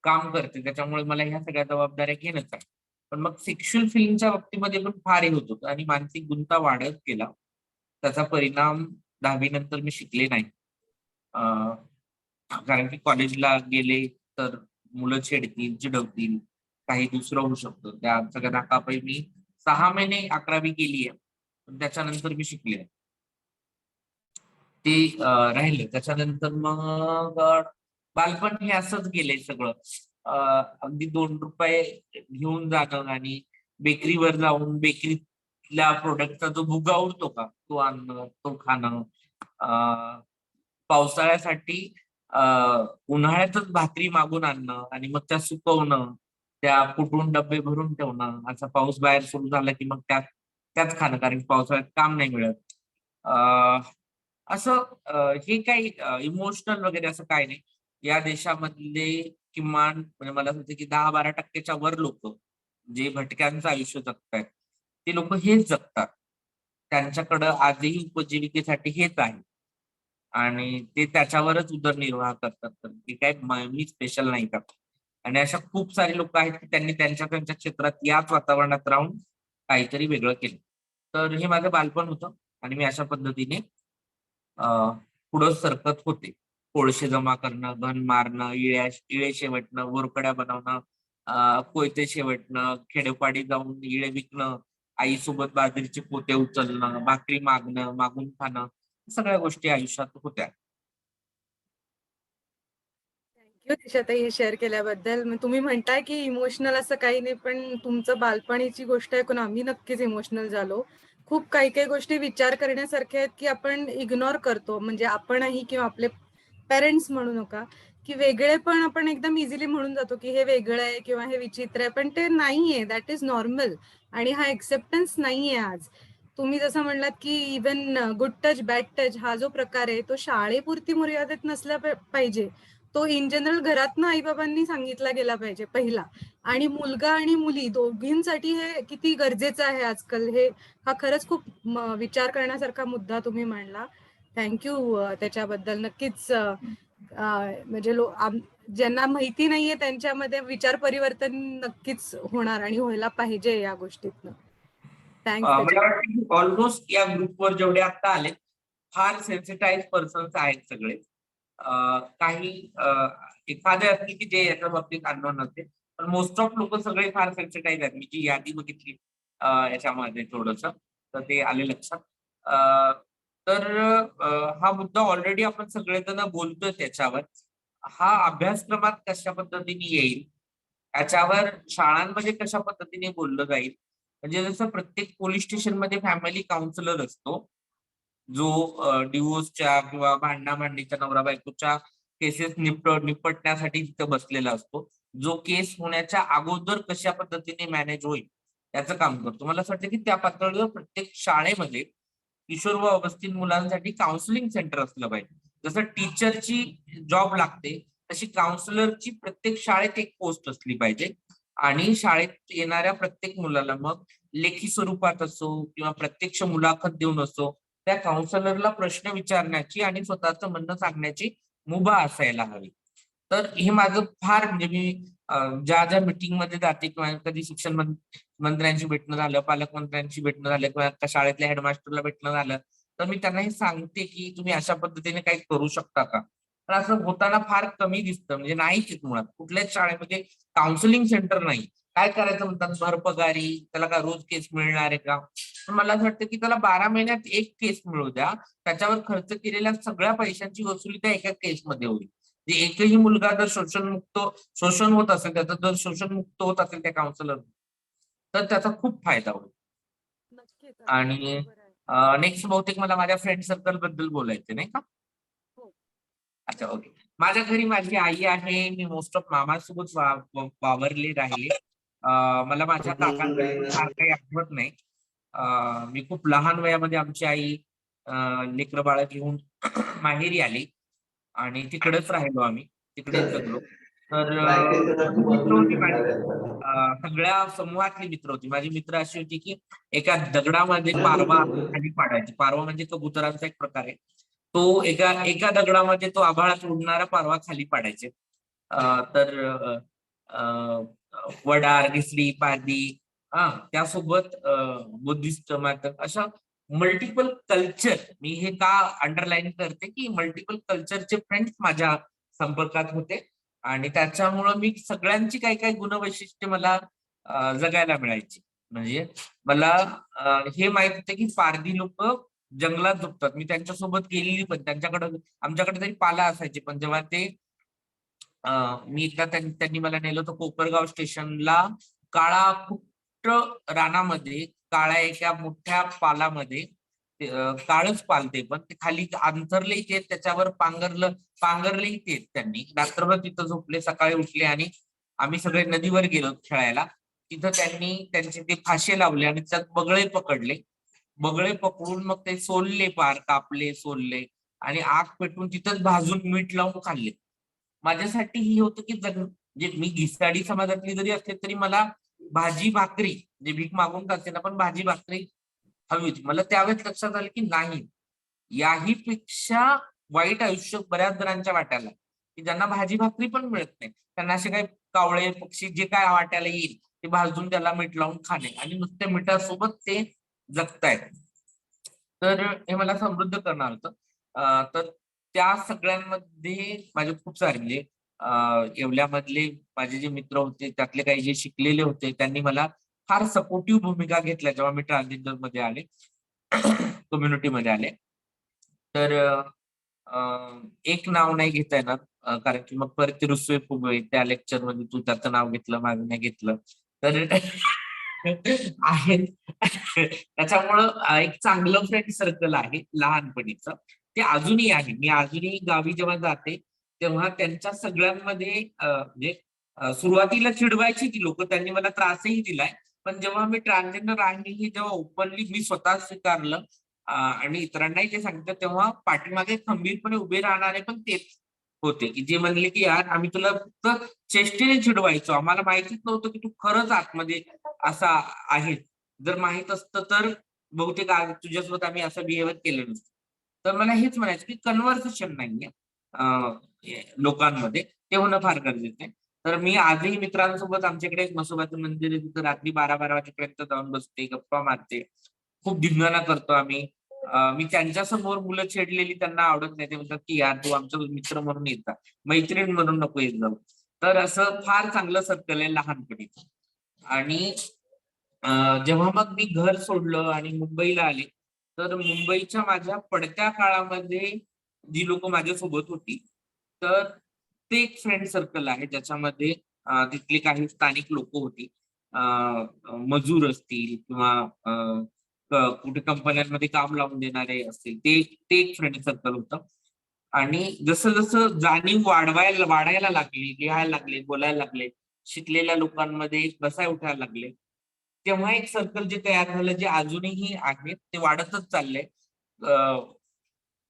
काम करते, त्याच्यामुळे मला ह्या सगळ्या जबाबदाऱ्या घेणंच आहे. पण मग सेक्शुअल फिलिंगच्या बाबतीमध्ये पण फार हे होत होतं आणि मानसिक गुंता वाढत गेला. त्याचा परिणाम 10वी नंतर मी शिकले नाही. कारण की कॉलेजला गेले तर मुलं छेडतील, चिडवतील, काही दुसरं होऊ शकतं. त्या सगळ्या धाकापायी मी 6 महिने 11वी केली आहे. पण त्याच्यानंतर मी शिकले. ते राहिलं. त्याच्यानंतर मग बालपण हे असंच गेलंय सगळं. अगदी ₹2 घेऊन जाणं आणि बेकरीवर जाऊन बेकरीतल्या प्रोडक्टचा जो भुगा उरतो का, तो आणणं, तो खाणं. पावसाळ्यासाठी उन्हाळ्यातच भाकरी मागून आणणं आणि मग त्या सुकवणं, त्या कुटून डब्बे भरून ठेवणं. असा पाऊस बाहेर सुरू झाला की मग त्याच खाणं, कारण की पावसाळ्यात काम नाही मिळत. असं हे काही इमोशनल वगैरे असं काही नाही. या देशामधले किमान म्हणजे मला असं वाटतं की 10-12% वर लोक जे भटक्यांचं आयुष्य जगतायत, ते लोक हेच जगतात. त्यांच्याकडं आजही उपजीविकेसाठी हेच आहे आणि ते त्याच्यावरच उदरनिर्वाह करतात. तर ते काय मी स्पेशल नाही का. आणि अशा खूप सारे लोक आहेत की त्यांनी त्यांच्या त्यांच्या क्षेत्रात याच वातावरणात राहून काहीतरी वेगळं केलं. तर हे माझं बालपण होतं आणि मी अशा पद्धतीने पुढं सरकत होते. कोळसे जमा करणं, घन मारणं, इळे शेवटणं, वरकड्या बनवणं, कोयते शेवटणं, खेडोपाडी जाऊन इळे विकणं, आईसोबत बाजरीचे पोते उचलणं, भाकरी मागणं, मागून खाणं, सगळ्या गोष्टी आयुष्यात होत्या. थँक्यू दिशाताई हे शेअर केल्याबद्दल. मग तुम्ही म्हणताय की इमोशनल असं काही नाही, पण तुमचं बालपणीची गोष्ट ऐकून आम्ही नक्कीच इमोशनल झालो. खूप काही काही गोष्टी विचार करण्यासारख्या आहेत की आपण इग्नोर करतो, म्हणजे आपणही किंवा आपले पेरेंट्स म्हणू नका, की वेगळे पण आपण एकदम इझिली म्हणून जातो की हे वेगळं आहे किंवा हे विचित्र आहे, पण ते नाहीये. That is normal. आणि हा एक्सेप्टन्स नाहीये आज. तुम्ही जसं म्हणलात की even good touch bad touch हा जो प्रकार आहे तो शाळेपुरती मर्यादित नसला पाहिजे. तो इन जनरल घरातनं आईबाबांनी सांगितला गेला पाहिजे पहिला. आणि मुलगा आणि मुली दोघींसाठी हे किती गरजेचं आहे आजकाल, हे हा खरंच खूप विचार करण्यासारखा मुद्दा तुम्ही मांडला. थँक्यू त्याच्याबद्दल. नक्कीच म्हणजे ज्यांना माहिती नाहीये त्यांच्यामध्ये विचार परिवर्तन नक्कीच होणार आणि व्हायला पाहिजे या गोष्टीतनं. थँक्स मला त्याच्या. वाटतं की ऑलमोस्ट या ग्रुपवर जेवढे आता आले फार सेन्सिटाईज पर्सन्स आहेत सगळे. काही एखादे असतील की जे याच्या बाबतीत अननोन असते, पण मोस्ट ऑफ लोक सगळे फार सेन्सिटाईज आहेत. मी जी यादी बघितली याच्यामध्ये थोडस, तर ते आले लक्षात. तर हा मुद्दा ऑलरेडी आपण सगळेजण बोलतोय त्याच्यावर. हा अभ्यासक्रमात कशा पद्धतीने येईल, याच्यावर शाळांमध्ये कशा पद्धतीने बोललं जाईल. म्हणजे जसं प्रत्येक पोलीस स्टेशनमध्ये फॅमिली काउन्सिलर असतो, जो डिवोर्सच्या किंवा भांडणाभांडीच्या नवरा बायकोच्या केसेस निपटण्यासाठी तिथं बसलेला असतो, जो केस होण्याच्या अगोदर कशा पद्धतीने मॅनेज होईल याचं काम करतो. मला असं वाटतं की त्या पातळीवर प्रत्येक शाळेमध्ये किशोर व अवस्थीत मुलांसाठी काउन्सिलिंग सेंटर असलं पाहिजे. जसं टीचरची जॉब लागते तशी काउन्सिलरची प्रत्येक शाळेत एक पोस्ट असली पाहिजे. आणि शाळेत येणाऱ्या प्रत्येक मुलाला मग लेखी स्वरूपात असो किंवा प्रत्यक्ष मुलाखत देऊन असो, त्या काउन्सिलरला प्रश्न विचारण्याची आणि स्वतःचं म्हणणं सांगण्याची मुभा असायला हवी. तर हे माझं फार म्हणजे मी ज्या ज्या मीटिंग मध्ये जाते किंवा कधी शिक्षण मंत्र्यांशी भेटणं झालं, पालकमंत्र्यांशी भेटणं झालं किंवा शाळेतल्या हेडमास्टरला भेटणं झालं, तर मी त्यांना हे सांगते की तुम्ही अशा पद्धतीने काही करू शकता का. तर असं होताना फार कमी दिसतं, म्हणजे नाहीच मुळात कुठल्याच शाळेमध्ये काउन्सिलिंग सेंटर नाही. काय करायचं म्हणतात, भरपगारी त्याला काय रोज केस मिळणार आहे का. मला असं वाटतं की त्याला 12 महिन्यात एक केस मिळू द्या, त्याच्यावर खर्च केलेल्या सगळ्या पैशांची वसुली त्या एका केसमध्ये होईल. जे एकही मुलगा जर शोषण होत असेल, त्याचं जर शोषण मुक्त होत असेल त्या काउन्सिलर, तर त्याचा खूप फायदा होईल. नक्कीच, अगदी आणि बरोबर आहे. नेक्स्ट बहुतेक मला माझ्या फ्रेंड सर्कल बद्दल बोलायचे नाही का. हो. अच्छा, ओके. माझ्या घरी माझी आई आहे. मी मोस्ट ऑफ मामासोबत वावरले राहिले. मला माझ्या काकांकडे फार काही आठवत नाही. मी खूप लहान वयामध्ये आमची आई लेकरं बाळ घेऊन माहेरी आली आणि तिकडेच राहिलो आम्ही, तिकडेच जगलो. तर मित्र होती माझी, सगळ्या समूहातली मित्र होती. माझी मित्र अशी होती की एका दगडामध्ये पारवा खाली पाडायची. पारवा म्हणजे कबुतरांचा एक प्रकार आहे. तो एका एका दगडामध्ये तो आभाळात उडणारा पारवा खाली पाडायचे. तर वडार, घिसडी, पारधी, त्यासोबत बुद्धिस्ट मत, अशा मल्टिपल कल्चर. मी हे का अंडरलाईन करते की मल्टिपल कल्चरचे फ्रेंड्स माझ्या संपर्कात होते आणि त्याच्यामुळं मी सगळ्यांची काही काही गुणवैशिष्ट्ये मला जगायला मिळायची. म्हणजे मला हे माहित होतं की पारधी लोक जंगलात झोपतात. मी त्यांच्यासोबत गेलेली पण, आमच्याकडे तरी पाला असायचे, पण जेव्हा ते मी एकदा त्यांनी मला नेलं होतं कोपरगाव स्टेशनला. काळा खुट्ट रानामध्ये, काळ्या एका मोठ्या पालामध्ये, काळच पालते पण ते खाली अंथरले ते, त्याच्यावर पांघरलेही तेच. त्यांनी रात्रभर तिथं झोपले, सकाळी उठले आणि आम्ही सगळे नदीवर गेलो खेळायला. तिथं त्यांनी त्यांचे ते फाशे लावले आणि त्यात बगळे पकडले. बगळे पकडून मग ते सोलले, पार कापले, सोलले आणि आग पेटून तिथंच भाजून मीठ लावून खाल्ले. माझ्यासाठी ही होतं की म्हणजे मी घिसाडी समाजातली जरी असले तरी मला भाजी भाकरी, म्हणजे भीक मागून का असेना पण भाजी भाकरी हवी होती. मला त्यावेळेस लक्षात आलं की नाही, याही पेक्षा वाईट आयुष्य बऱ्याच जणांच्या वाट्याला, की ज्यांना भाजी भाकरी पण मिळत नाही. त्यांना असे काही कावळे पक्षी जे काय वाट्याला येईल ते भाजून त्याला मीठ लावून खाणे आणि नुसत्या मिठासोबत ते जगतायत. तर हे मला समृद्ध करणार होतं. तर त्या सगळ्यांमध्ये माझे खूप सारे म्हणजे येवल्यामधले माझे जे मित्र होते त्यातले काही जे शिकलेले होते त्यांनी मला फार सपोर्टिव्ह भूमिका घेतल्या जेव्हा मी ट्रान्सजेंडर मध्ये आले, कम्युनिटीमध्ये आले. तर एक नाव नाही घेता येणार, कारण की मग परत ते रुसवे फुगवे त्या लेक्चर मध्ये तू त्याचं नाव घेतलं, माझं नाही घेतलं. तर आहेत. त्याच्यामुळं एक चांगलं फ्रेंड सर्कल आहे लहानपणीचं. ते अजूनही आहे. मी अजूनही गावी जेव्हा जाते तेव्हा त्यांच्या सगळ्यांमध्ये म्हणजे सुरुवातीला चिडवायची ती लोक, त्यांनी मला त्रासही दिलाय. पण जेव्हा मी ट्रान्सजेंडर आहे हे जेव्हा ओपनली मी स्वतः स्वीकारलं आणि इतरांनाही ते सांगितलं, तेव्हा पाठीमागे खंबीरपणे उभे राहणारे पण तेच होते, की जे म्हणले की यार आम्ही तुला फक्त चेष्टेने चिडवायचो, आम्हाला माहितीच नव्हतं की तू खरंच आतमध्ये असा आहे. जर माहित असतं तर बहुतेक तुझ्यासोबत आम्ही असं बिहेव्हिअर केलं नसतं. तर मला हेच म्हणायचं की कन्व्हर्सेशन नाहीये लोकांमध्ये, ते होणं फार गरजेचं आहे. तर मी आजही मित्रांसोबत आमच्याकडे एक म्हसोबाचं मंदिर आहे, तिथं रात्री 12-12 वाजेपर्यंत जाऊन बसते, गप्पा मारते. खूप धिंगाणा करतो आम्ही. मी त्यांच्या समोर मुलं चिडलेली त्यांना आवडत नाही. ते म्हणतात की यार तू आमचा मित्र म्हणून येतात, मैत्रीण म्हणून नको येत जाऊ. तर असं फार चांगलं सर्कल आहे लहानपणीचं. आणि जेव्हा मग मी घर सोडलं आणि मुंबईला आले, तर मुंबईच्या माझ्या पडत्या काळामध्ये जी लोक माझ्यासोबत होती, तर ते एक फ्रेंड सर्कल आहे ज्याच्यामध्ये तिथली काही स्थानिक लोक होती. मजूर असतील किंवा कुठे कंपन्यांमध्ये काम लावून देणारे असतील, ते ते एक फ्रेंड सर्कल होतं. आणि जसं जसं जाणीव वाढायला लागली, लिहायला लागले, बोलायला लागले, शिकलेल्या लोकांमध्ये बसाय उठायला लागले, तेव्हा एक सर्कल जे तयार झालं, जे अजूनही आहे, ते वाढतच चाललंय.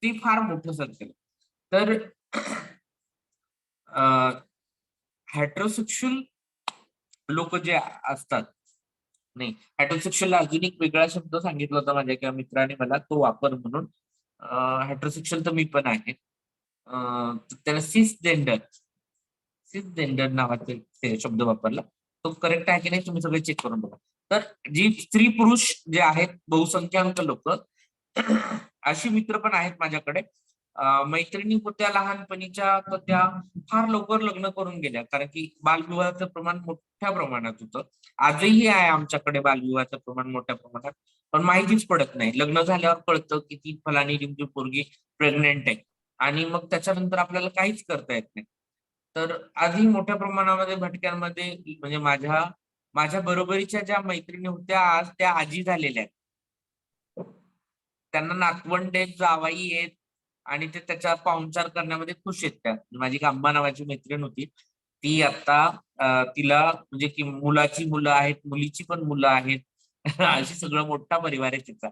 ती फार मोठं सर्कल. तर हेटेरोसेक्शुअल लोक जे असतात, नाही, हेटेरोसेक्शुअलला अजून एक वेगळा शब्द सांगितला होता माझ्या एका मित्राने मला, तो वापर म्हणून. हेटेरोसेक्शुअल तर मी पण आहे. त्याला सिसजेंडर सिसजेंडर नावाचा ते शब्द वापरला. तो करेक्ट आहे की नाही तुम्ही सगळे चेक करून बघा. तर जी स्त्री पुरुष जे आहेत बहुसंख्याक लोक, अशी मित्र पण आहेत माझ्याकडे. मैत्रिणी होत्या लहानपणीच्या, तर त्या फार लवकर लग्न करून गेल्या, कारण की बालविवाहाचं प्रमाण मोठ्या प्रमाणात होतं. आजही आहे आमच्याकडे बालविवाहाचं प्रमाण मोठ्या प्रमाणात, पण माहितीच पडत नाही. लग्न झाल्यावर कळतं की ती फलानी ढिमकी पोरगी प्रेग्नेंट आहे, आणि मग त्याच्यानंतर आपल्याला काहीच करता येत नाही. तर आजही मोठ्या प्रमाणामध्ये भटक्यांमध्ये, म्हणजे माझ्या माझ्या बरोबरीच्या ज्या मैत्रिणी होत्या आज त्या आजी झालेल्या आहेत. त्यांना नातवंड आहेत, जावाई आहेत, आणि ते त्याच्या पाहुणचार करण्यामध्ये खुश आहेत त्या. माझी एक अंबा नावाची मैत्रीण होती, ती आता तिला म्हणजे की मुलाची मुलं आहेत, मुलीची पण मुलं आहेत. अशी सगळं मोठा परिवार आहे तिचा.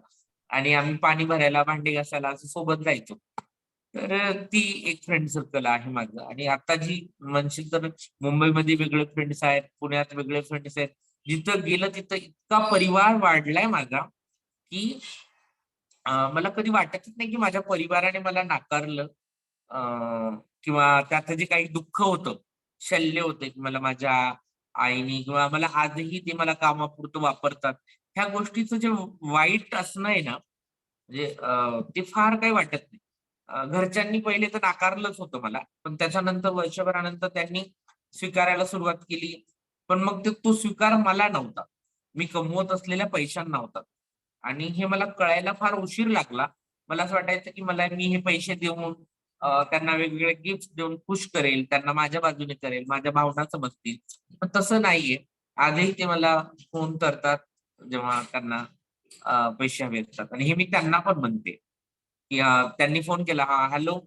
आणि आम्ही पाणी भरायला, भांडी घासायला असं सोबत जायचो. तर ती एक फ्रेंड सर्कल आहे माझं. आणि आता जी म्हणशील तर मुंबईमध्ये वेगळे फ्रेंड्स आहेत, पुण्यात वेगळे फ्रेंड्स आहेत. जिथं गेलं तिथं इतका परिवार वाढलाय माझा, की मला कधी वाटतच नाही की माझ्या परिवाराने मला नाकारलं, किंवा त्याचं जे काही दुःख होतं, शल्य होते, की मला माझ्या आईने किंवा मला आजही ते मला कामापुरतं वापरतात. ह्या गोष्टीचं जे वाईट असणं आहे ना, म्हणजे ते फार काही वाटत नाही. घरच्यांनी पहिले तर नाकारलंच होतं मला, पण त्याच्यानंतर वर्षभरानंतर त्यांनी स्वीकारायला सुरुवात केली. पण मग तो स्वीकार मला नव्हता. मी कमवत असलेल्या पैशांना होता. आणि हे मला कळायला फार उशीर लागला. मला असं वाटायचं की मी हे पैसे देऊन त्यांना वेगवेगळे गिफ्ट देऊन खुश करेल, त्यांना माझ्या बाजूने करेल, माझ्या भावना समजतील. पण तसं नाहीये. आजही ते मला फोन करतात जेव्हा त्यांना पैसे हवे असतात. आणि हे मी त्यांना पण म्हणते, की त्यांनी फोन केला, "हा हॅलो,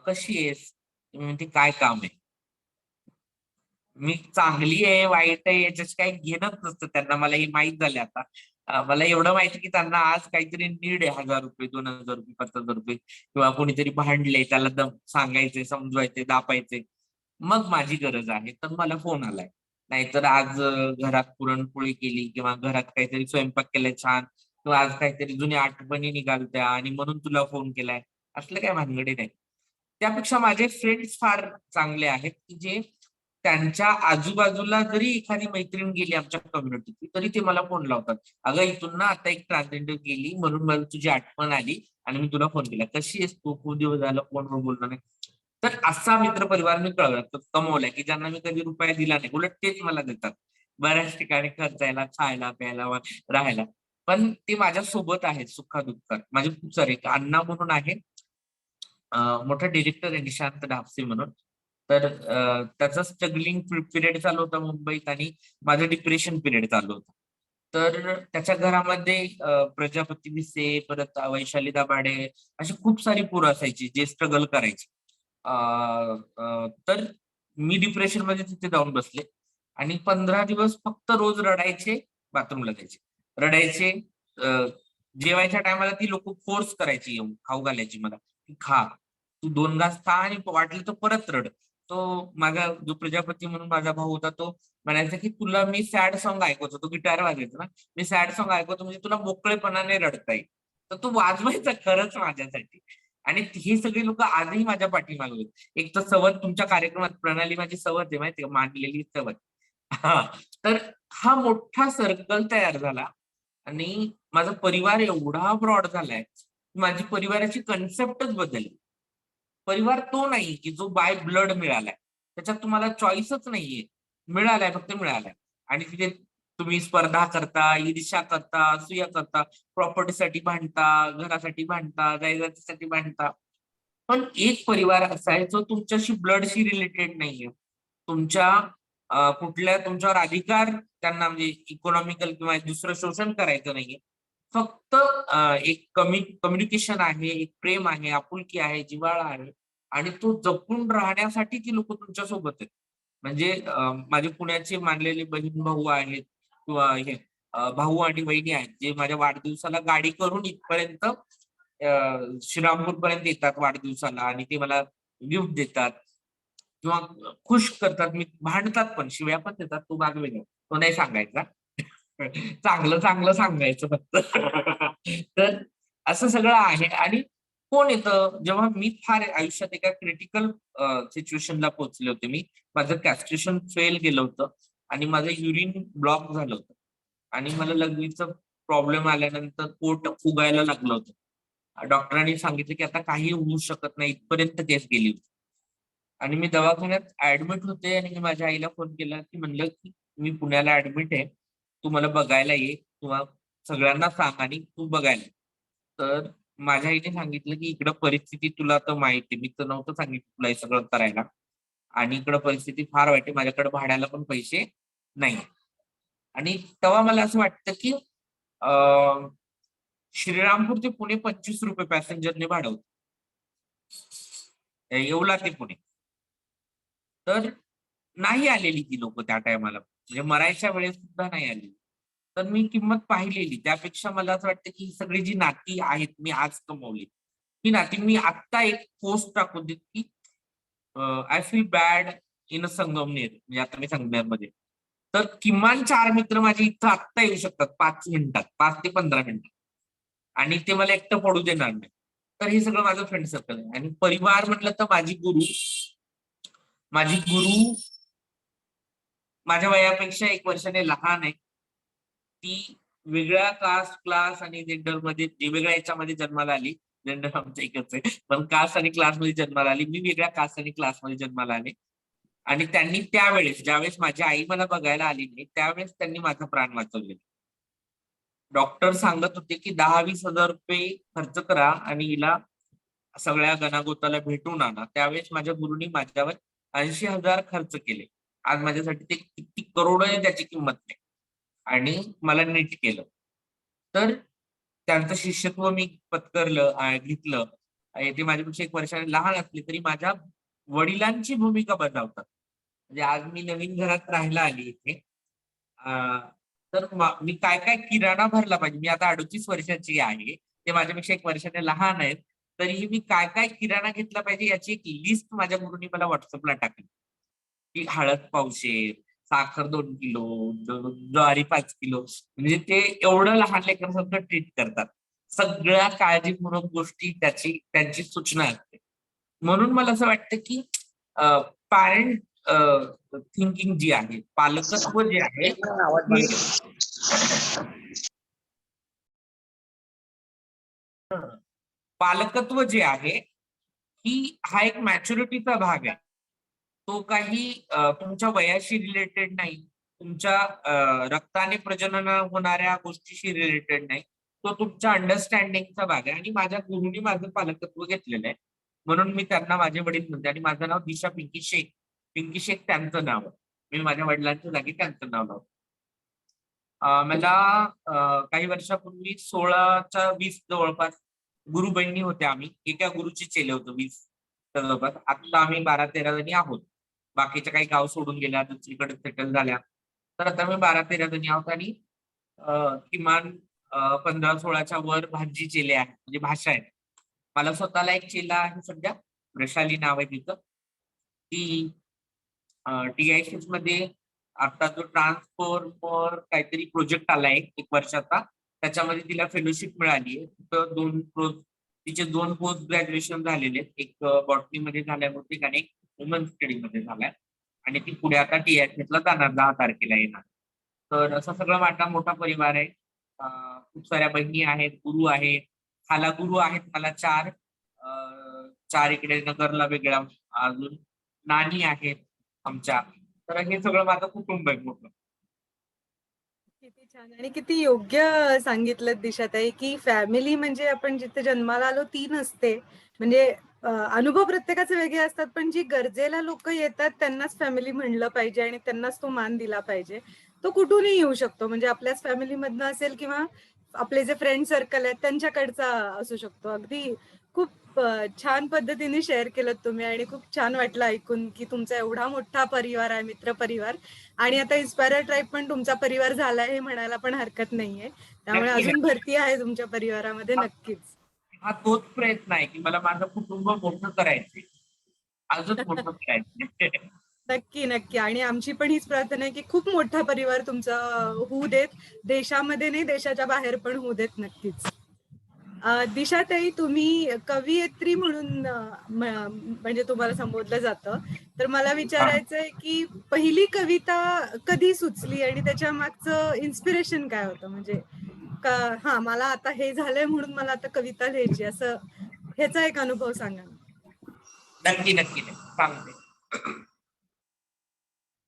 कशी आहेस?" मी म्हणते, "काय काम आहे?" मी चांगली आहे, वाईट आहे याच्याशी काही घेणंच नसतं त्यांना. मला हे माहीत झालंय आता. मला एवढं माहिती की त्यांना आज काहीतरी नीड आहे, ₹1000, ₹2000, ₹5000, किंवा कोणीतरी भांडले, त्याला सांगायचे, समजवायचे, दापायचे. मग माझी गरज आहे, तर मला फोन आलाय. नाहीतर आज घरात पुरणपोळी केली, किंवा घरात काहीतरी स्वयंपाक केलाय छान, किंवा आज काहीतरी जुन्या आठवणी निघालत्या आणि म्हणून तुला फोन केलाय. असलं काही भानगडी नाही. त्यापेक्षा माझे फ्रेंड्स फार चांगले आहेत, की जे त्यांच्या आजूबाजूला जरी एखादी मैत्रीण गेली आमच्या कम्युनिटीची, तरी ते मला फोन लावतात. "अगं, इथून ना आता एक ट्रान्सजेंडर गेली, म्हणून मला तुझी आठवण आली आणि मी तुला फोन केला. कशी आहेस तू? खूप दिवस झालं फोनवर बोललो नाही." तर असा मित्रपरिवार मी कमवलाय, की ज्यांना मी कधी रुपया दिला नाही. उलट तेच मला देतात. बऱ्याच ठिकाणी खर्चायला, खायला, प्यायला, राहायला. पण ते माझ्या सोबत आहेत सुखा-दुःखात. माझे खूप सारे, एक अण्णा म्हणून आहे, मोठा डिरेक्टर आहे निशांत ढापसे म्हणून. तर त्याचा स्ट्रगलिंग पिरियड चालू होता मुंबईत, आणि माझं डिप्रेशन पिरियड चालू होतं. तर त्याच्या घरामध्ये प्रजापती भिसे, परत वैशाली दाभाडे अशी खूप सारी पोरं असायची जे स्ट्रगल करायची. तर मी डिप्रेशन मध्ये तिथे जाऊन बसले आणि 15 दिवस फक्त रोज रडायचे, बाथरूमला जायचे, रडायचे. जेवायच्या टायमाला ती लोक फोर्स करायची, येऊन खाऊ घालायची मला की खा, तू 2 घास खा आणि वाटलं तर परत रड. तो माझा जो प्रजापती म्हणून माझा भाऊ होता तो म्हणायचा की तुला मी सॅड सॉन्ग ऐकवतो, तो गिटार वाजवायचा ना, मी सॅड सॉन्ग ऐकवतो म्हणजे तुला मोकळेपणाने रडता येईल. तर तो वाजवायचा खरंच माझ्यासाठी. आणि ही सगळी लोक आजही माझ्या पाठीमागे आहेत. एक तर सवत तुमच्या कार्यक्रमात प्रणाली माझी सवत आहे माहिती का, मांडलेली सवत. हा, तर हा मोठा सर्कल तयार झाला आणि माझा परिवार एवढा ब्रॉड झालाय, माझी परिवाराची कन्सेप्टच बदलली. परिवार तो नाही की जो बाय ब्लड मिळालाय, त्याच्यात तुम्हाला चॉईसच नाहीये, मिळालाय फक्त मिळालाय. आणि तिथे तुम्ही स्पर्धा करता, ईर्ष्या करता, असूया करता, प्रॉपर्टीसाठी भांडता, घरासाठी भांडता, जायदादीसाठी भांडता. पण एक परिवार असा आहे जो तुमच्याशी ब्लडशी रिलेटेड नाहीये. तुमच्या कुठल्या तुमच्यावर अधिकार त्यांना म्हणजे इकॉनॉमिकल किंवा दुसरं शोषण करायचं नाहीये. फक्त एक कम्युनिकेशन आहे, एक प्रेम आहे, आपुलकी आहे, जिव्हाळा आहे आणि तो जपून राहण्यासाठी ती लोक तुमच्या सोबत आहेत. म्हणजे माझे पुण्याचे मानलेले बहीण भाऊ आहेत किंवा हे भाऊ आणि वहिनी आहेत जे माझ्या वाढदिवसाला गाडी करून इथपर्यंत श्रीरामपूर पर्यंत येतात वाढदिवसाला आणि ते मला गिफ्ट देतात किंवा खुश करतात. मी भांडतात पण, शिव्या पण देतात, तो भाग वेगळा, तो नाही सांगायचा. चांगलं चांगलं सांगायचं फक्त. तर असं सगळं आहे. आणि कोण येतं जेव्हा मी फार आयुष्यात एका क्रिटिकल सिच्युएशनला पोहोचले होते. मी माझं कॅस्ट्रेशन फेल गेलं होतं आणि माझं युरिन ब्लॉक झालं होतं आणि मला लघवीचा प्रॉब्लेम आल्यानंतर पोट फुगायला लागलं होतं. डॉक्टरांनी सांगितलं की आता काही होऊ शकत नाही, इथपर्यंत केस गेली होती. आणि मी दवाखान्यात ऍडमिट होते आणि मी माझ्या आईला फोन केला की म्हणलं की मी पुण्याला ऍडमिट आहे, तू मला बघायला ये किंवा सगळ्यांना सांग आणि तू बघायला ये. तर माझ्या आईने सांगितलं की इकडं परिस्थिती तुला तर माहिती, मी तर नव्हतं सांगितलं तुला हे सगळं करायला आणि इकडं परिस्थिती फार वाईट आहे, माझ्याकडे भाड्याला पण पैसे नाही. आणि तेव्हा मला असं वाटतं की श्रीरामपूर ते पुणे 25 रुपये पॅसेंजरने भाडं होतं. येवला ते पुणे. तर नाही आलेली ती लोक त्या टायमाला, म्हणजे मरायच्या वेळेस सुद्धा नाही आलेली. तर मी किंमत पाहिलेली. त्यापेक्षा मला असं वाटतं की ही सगळी जी नाती आहेत मी आज कमवली, ही नाती मी आत्ता एक पोस्ट टाकून देत की आय फील बॅड इन अ संगमनेर, म्हणजे आता मी संगमनेरमध्ये. तर किमान 4 मित्र माझे इथं आत्ता येऊ शकतात 5 मिनिटात, 5 ते 15 मिनिटात आणि ते मला एकटं पडू देणार नाही. तर हे सगळं माझं फ्रेंड सर्कल आहे. आणि परिवार म्हटलं तर माझी गुरु माझ्या वयापेक्षा 1 वर्षाने लहान आहे. ती वेगळ्या कास्ट, क्लास आणि जेंडर मध्ये, वेगळ्या याच्यामध्ये जन्माला आली. जेंडर आमचं एकच आहे, पण कास्ट आणि क्लास मध्ये जन्माला आली. मी वेगळ्या कास्ट आणि क्लास मध्ये जन्माला आले. आणि त्यांनी त्यावेळेस, ज्यावेळेस माझी आई मला बघायला आली नाही, त्यावेळेस त्यांनी माझा प्राण वाचवलेला. डॉक्टर सांगत होते की 10-20 हजार रुपये खर्च करा आणि हिला सगळ्या गणागोताला भेटून आणा. त्यावेळेस माझ्या गुरुनी माझ्यावर 80,000 खर्च केले. आज माझ्यासाठी ते किती करोड आहे त्याची किंमत नाही. आणि मला नीट केलं. तर त्यांचं शिष्यत्व मी पत्करलं, घेतलं. ते माझ्यापेक्षा 1 वर्षाने लहान असले तरी माझ्या वडिलांची भूमिका बजावतात. म्हणजे आज मी नवीन घरात राहायला आली इथे. तर मी काय काय किराणा भरला पाहिजे. मी आता 38 वर्षाची आहे. ते माझ्यापेक्षा 1 वर्षाने लहान आहेत. तरीही मी काय काय किराणा घेतला पाहिजे याची एक लिस्ट माझ्या गुरुनी मला व्हॉट्सअपला टाकली. की हळद पावशेर, साखर 2 किलो, ज्वारी 5 किलो. म्हणजे ते एवढं लहान लेकरासारखं ट्रीट करतात. सगळ्या काळजीपूर्वक गोष्टी त्यांची सूचना असते. म्हणून मला असं वाटतं की पॅरेंट थिंकिंग जी आहे, पालकत्व जे आहे, पालकत्व जे आहे ही हा एक मॅच्युरिटीचा भाग आहे. तो काही तुमच्या वयाशी रिलेटेड नाही, तुमच्या रक्ताने प्रजनन होणाऱ्या गोष्टीशी रिलेटेड नाही. तो तुमच्या अंडरस्टँडिंगचा भाग आहे. आणि माझ्या गुरुनी माझं पालकत्व घेतलेलं आहे. म्हणून मी त्यांना माझे वडील म्हणते. आणि माझं नाव दिशा पिंकी शेख. पिंकी शेख त्यांचं नाव आहे. मी माझ्या वडिलांच्या जागी त्यांचं नाव लावतो. मला काही वर्षापूर्वी 16च्या 20 जवळपास गुरु बहिणी होत्या. आम्ही एका गुरुचे चेले होतो 20 जवळपास. आता आम्ही 12-13 जणी आहोत. बाकीच्या काही गाव सोडून गेल्या, दुसरीकडे सेटल झाल्या. तर आता मी 12-13 जणी आहोत आणि किमान 15-16च्या वर भाजी चेले आहेत, म्हणजे भाषा आहेत. मला स्वतःला एक चेला आहे सध्या, वैशाली नाव आहे तिचं. ती TICS मध्ये आता जो ट्रान्सफॉर्मर काहीतरी प्रोजेक्ट आलाय 1 वर्षाचा, त्याच्यामध्ये तिला फेलोशिप मिळाली आहे. तिचं तिचे 2 पोस्ट ग्रॅज्युएशन झालेले आहेत. एक बॉटनी मध्ये झालाय बहुतेक आणि एक ह्युमन स्टडी मध्ये झालाय. आणि ती पुढे आता TICS ला जाणार, 10 तारखेला येणार. तर असं सगळं माझा मोठा परिवार आहे. खूप साऱ्या बहिणी आहेत, गुरु आहेत, खाला गुरु आहेत मला 4. 4 इकडे नगरला वेगळ्या, अजून नानी आहेत आमच्या. तर हे सगळं माझं कुटुंब आहे मोठं. किती छान आणि किती योग्य सांगितलं दिशाताई, की फॅमिली म्हणजे आपण जिथे जन्माला आलो ती नसते. म्हणजे अनुभव प्रत्येकाचे वेगळे असतात, पण जी गरजेला लोक येतात त्यांनाच फॅमिली म्हणलं पाहिजे आणि त्यांनाच तो मान दिला पाहिजे. तो कुठूनही येऊ शकतो, म्हणजे आपल्याच फॅमिलीमधनं असेल किंवा आपले जे फ्रेंड सर्कल आहेत त्यांच्याकडचा असू शकतो. अगदी खूप छान पद्धतीने शेअर केलं तुम्ही आणि खूप छान वाटलं ऐकून की तुमचा एवढा मोठा परिवार आहे, मित्र परिवार. आणि आता इन्स्पायर ट्राईब पण तुमचा परिवार झालाय हे म्हणायला पण हरकत नाहीये. त्यामुळे नक्की अजून नक्की. भरती आहे तुमच्या परिवारामध्ये नक्कीच. हा तोच प्रयत्न आहे की मला माझं कुटुंब मोठं करायचंय, अजून मोठं करायचंय. नक्की नक्की. आणि आमची पण हीच प्रार्थना आहे की खूप मोठा परिवार तुमचा होऊ देत, देशामध्ये नाही देशाच्या बाहेर पण होऊ देत नक्कीच. दिशाताई, तुम्ही कवयित्री म्हणून म्हणजे तुम्हाला संबोधलं जातं. तर मला विचारायचंय की पहिली कविता कधी सुचली आणि त्याच्या मागचं इन्स्पिरेशन काय होतं? म्हणजे हा मला आता हे झालंय म्हणून मला आता कविता लिहायची, असं ह्याचा एक अनुभव सांगा ना. नक्की नक्की नक्की सांगते.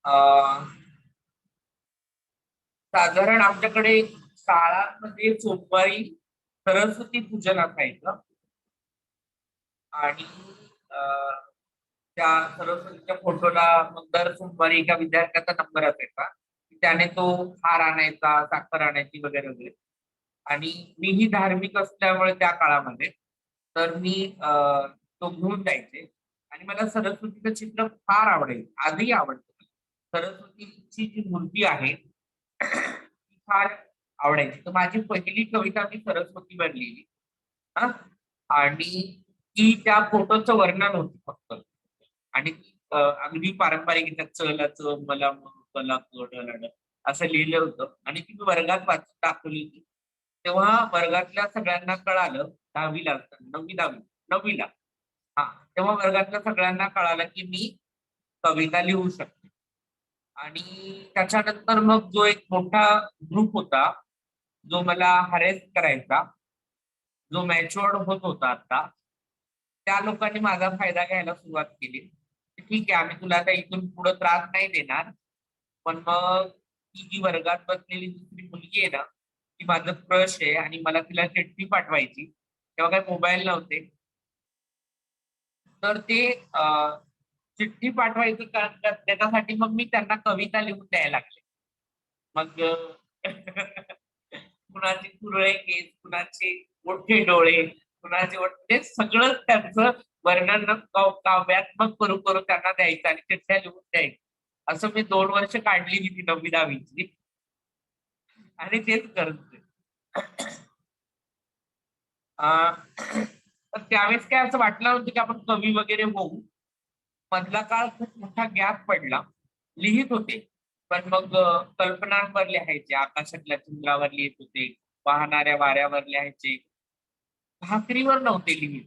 अं, साधारण आमच्याकडे शाळांमध्ये सोमवारी सरस्वती पूजन असायचं. आणि अं, त्या सरस्वतीच्या फोटोला मग दर सोमवारी एका विद्यार्थ्याचा नंबर असायचा. त्याने तो हार आणायचा, साखर आणायची वगैरे वगैरे. आणि मीही धार्मिक असल्यामुळे त्या काळामध्ये तर मी तो घेऊन जायचे. आणि मला सरस्वतीचं चित्र फार आवडेल, आजही आवडतं. सरस्वतीची जी मूर्ती आहे ती फार आवडायची. तर माझी पहिली कविता मी सरस्वतीवर लिहिली. हा. आणि ती त्या फोटोचं वर्णन होती फक्त. आणि अगदी पारंपरिक याच्यात चला च मला कला कड असं लिहिलं होतं. आणि ती मी वर्गात वाचून दाखवली होती. तेव्हा वर्गातल्या सगळ्यांना कळालं, 10वीला असताना, 9वीला. हा. तेव्हा वर्गातल्या सगळ्यांना कळालं की मी कविता लिहू शकते. आणि त्याच्यानंतर मग जो एक मोठा ग्रुप होता जो मला हरेस करायचा, जो मॅच्युअर्ड होत होता आता, त्या लोकांनी माझा फायदा घ्यायला सुरुवात केली. ठीक आहे, आम्ही तुला आता इथून पुढे त्रास नाही देणार, पण मग ती जी वर्गात बसलेली दुसरी मुलगी आहे ना, ती माझं क्रश आहे आणि मला तिला चिठ्ठी पाठवायची. तेव्हा काही मोबाईल नव्हते. तर ते चिठ्ठी पाठवायचं त्याच्यासाठी मग मी त्यांना कविता लिहून द्यायला लागले. मग कुणाचे कुरळे केस, कुणाचे मोठे डोळे, कुणाचे ते सगळं त्यांचं वर्णन काव्यात्मक करू करू त्यांना द्यायचं आणि चिठ्ठ्या लिहून द्यायचं. असं मी 2 वर्ष काढली ती 9वी-10वीची. आणि तेच करत तर त्यावेळेस काय असं वाटलं नव्हतं की आपण कवी वगैरे होऊ. मधला काळ खूप मोठा गॅप पडला. लिहित होते, पण मग कल्पनांवर लिहायचे, आकाशातल्या चंद्रावर लिहित होते, वाहणाऱ्या वाऱ्यावर लिहायचे, भाकरीवर नव्हते लिहित.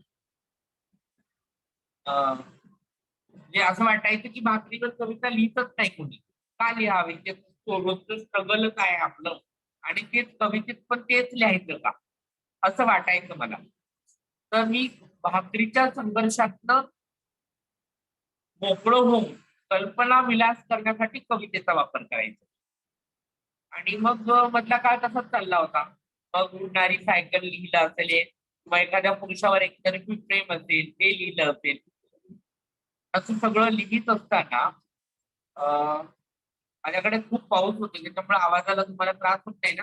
म्हणजे असं वाटायचं की भाकरीवर कविता लिहितच नाही कोणी. का लिहावी? ते रोजचं स्ट्रगलच आहे आपलं. आणि तेच कवितेत पण तेच लिहायचं का, असं वाटायचं मला. तर मी भाकरीच्या संघर्षातनं मोकळं होऊन कल्पना विलास करण्यासाठी कवितेचा वापर करायचा. आणि मग मधला काळ तसाच चालला होता. मग उडणारी सायकल लिहिलं असेल किंवा एखाद्या पुरुषावर एकतर्फी प्रेम असेल ते लिहिलं असेल. असं सगळं लिहित असताना माझ्याकडे खूप पाऊस होतो त्याच्यामुळे आवाजाला तुम्हाला त्रास होत नाही ना?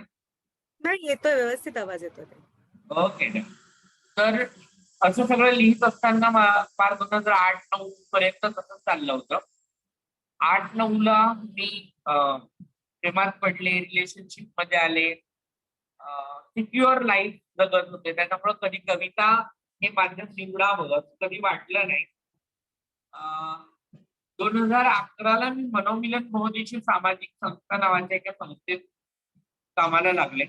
नाही, येतोय, व्यवस्थित आवाज येतोय. ओके. तर असं सगळं लिहित असताना फार 2008-9 पर्यंत तसंच चाललं होतं. 8-9ला मी प्रेमात पडले, रिलेशनशिप मध्ये आले, सिक्युअर लाईफ जगत होते. त्याच्यामुळे कधी कविता हे माध्यम निवडावं असं कधी वाटलं नाही. 2011ला मी मनोमिलन महोदयशी सामाजिक संस्था नावाच्या एका संस्थेत कामाला लागले,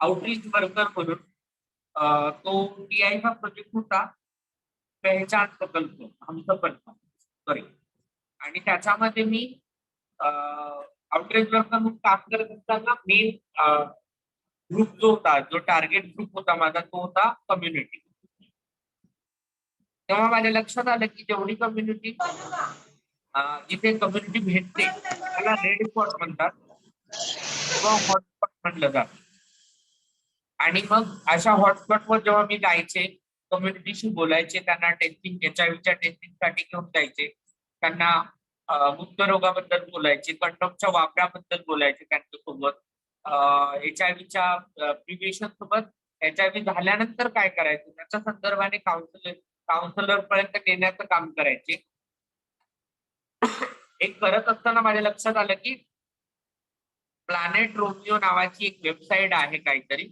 आउटरीच वर्कर म्हणून. तो टीआयचा प्रोजेक्ट होता, पहचान प्रकल्प, आमचं पण सॉरी. आणि त्याच्यामध्ये मी आउटरीच वर्कर म्हणून काम करत असताना मेन ग्रुप जो होता, जो टार्गेट ग्रुप होता माझा, तो होता कम्युनिटी. तेव्हा माझ्या लक्षात आलं की जेवढी कम्युनिटी जिथे कम्युनिटी भेटते त्याला रेड स्पॉट म्हणतात किंवा हॉटस्पॉट म्हणलं जातं. आणि मग अशा हॉटस्पॉटवर जेव्हा मी जायचे, कम्युनिटीशी बोलायचे, त्यांना टेस्टिंग, एचआयव्हीच्या टेस्टिंगसाठी घेऊन जायचे, त्यांना गुप्तरोगाबद्दल बोलायचे, कंडोमच्या वापराबद्दल बोलायचे त्यांच्यासोबत, एचआयव्हीच्या प्रिव्हेन्शन सोबत एचआयव्ही झाल्यानंतर काय करायचं त्याच्या संदर्भाने काउन्सिलर पर्यंत नेण्याचं काम करायचे. एक करत असताना माझ्या लक्षात आलं की प्लॅनेट रोमिओ नावाची एक वेबसाईट आहे काहीतरी,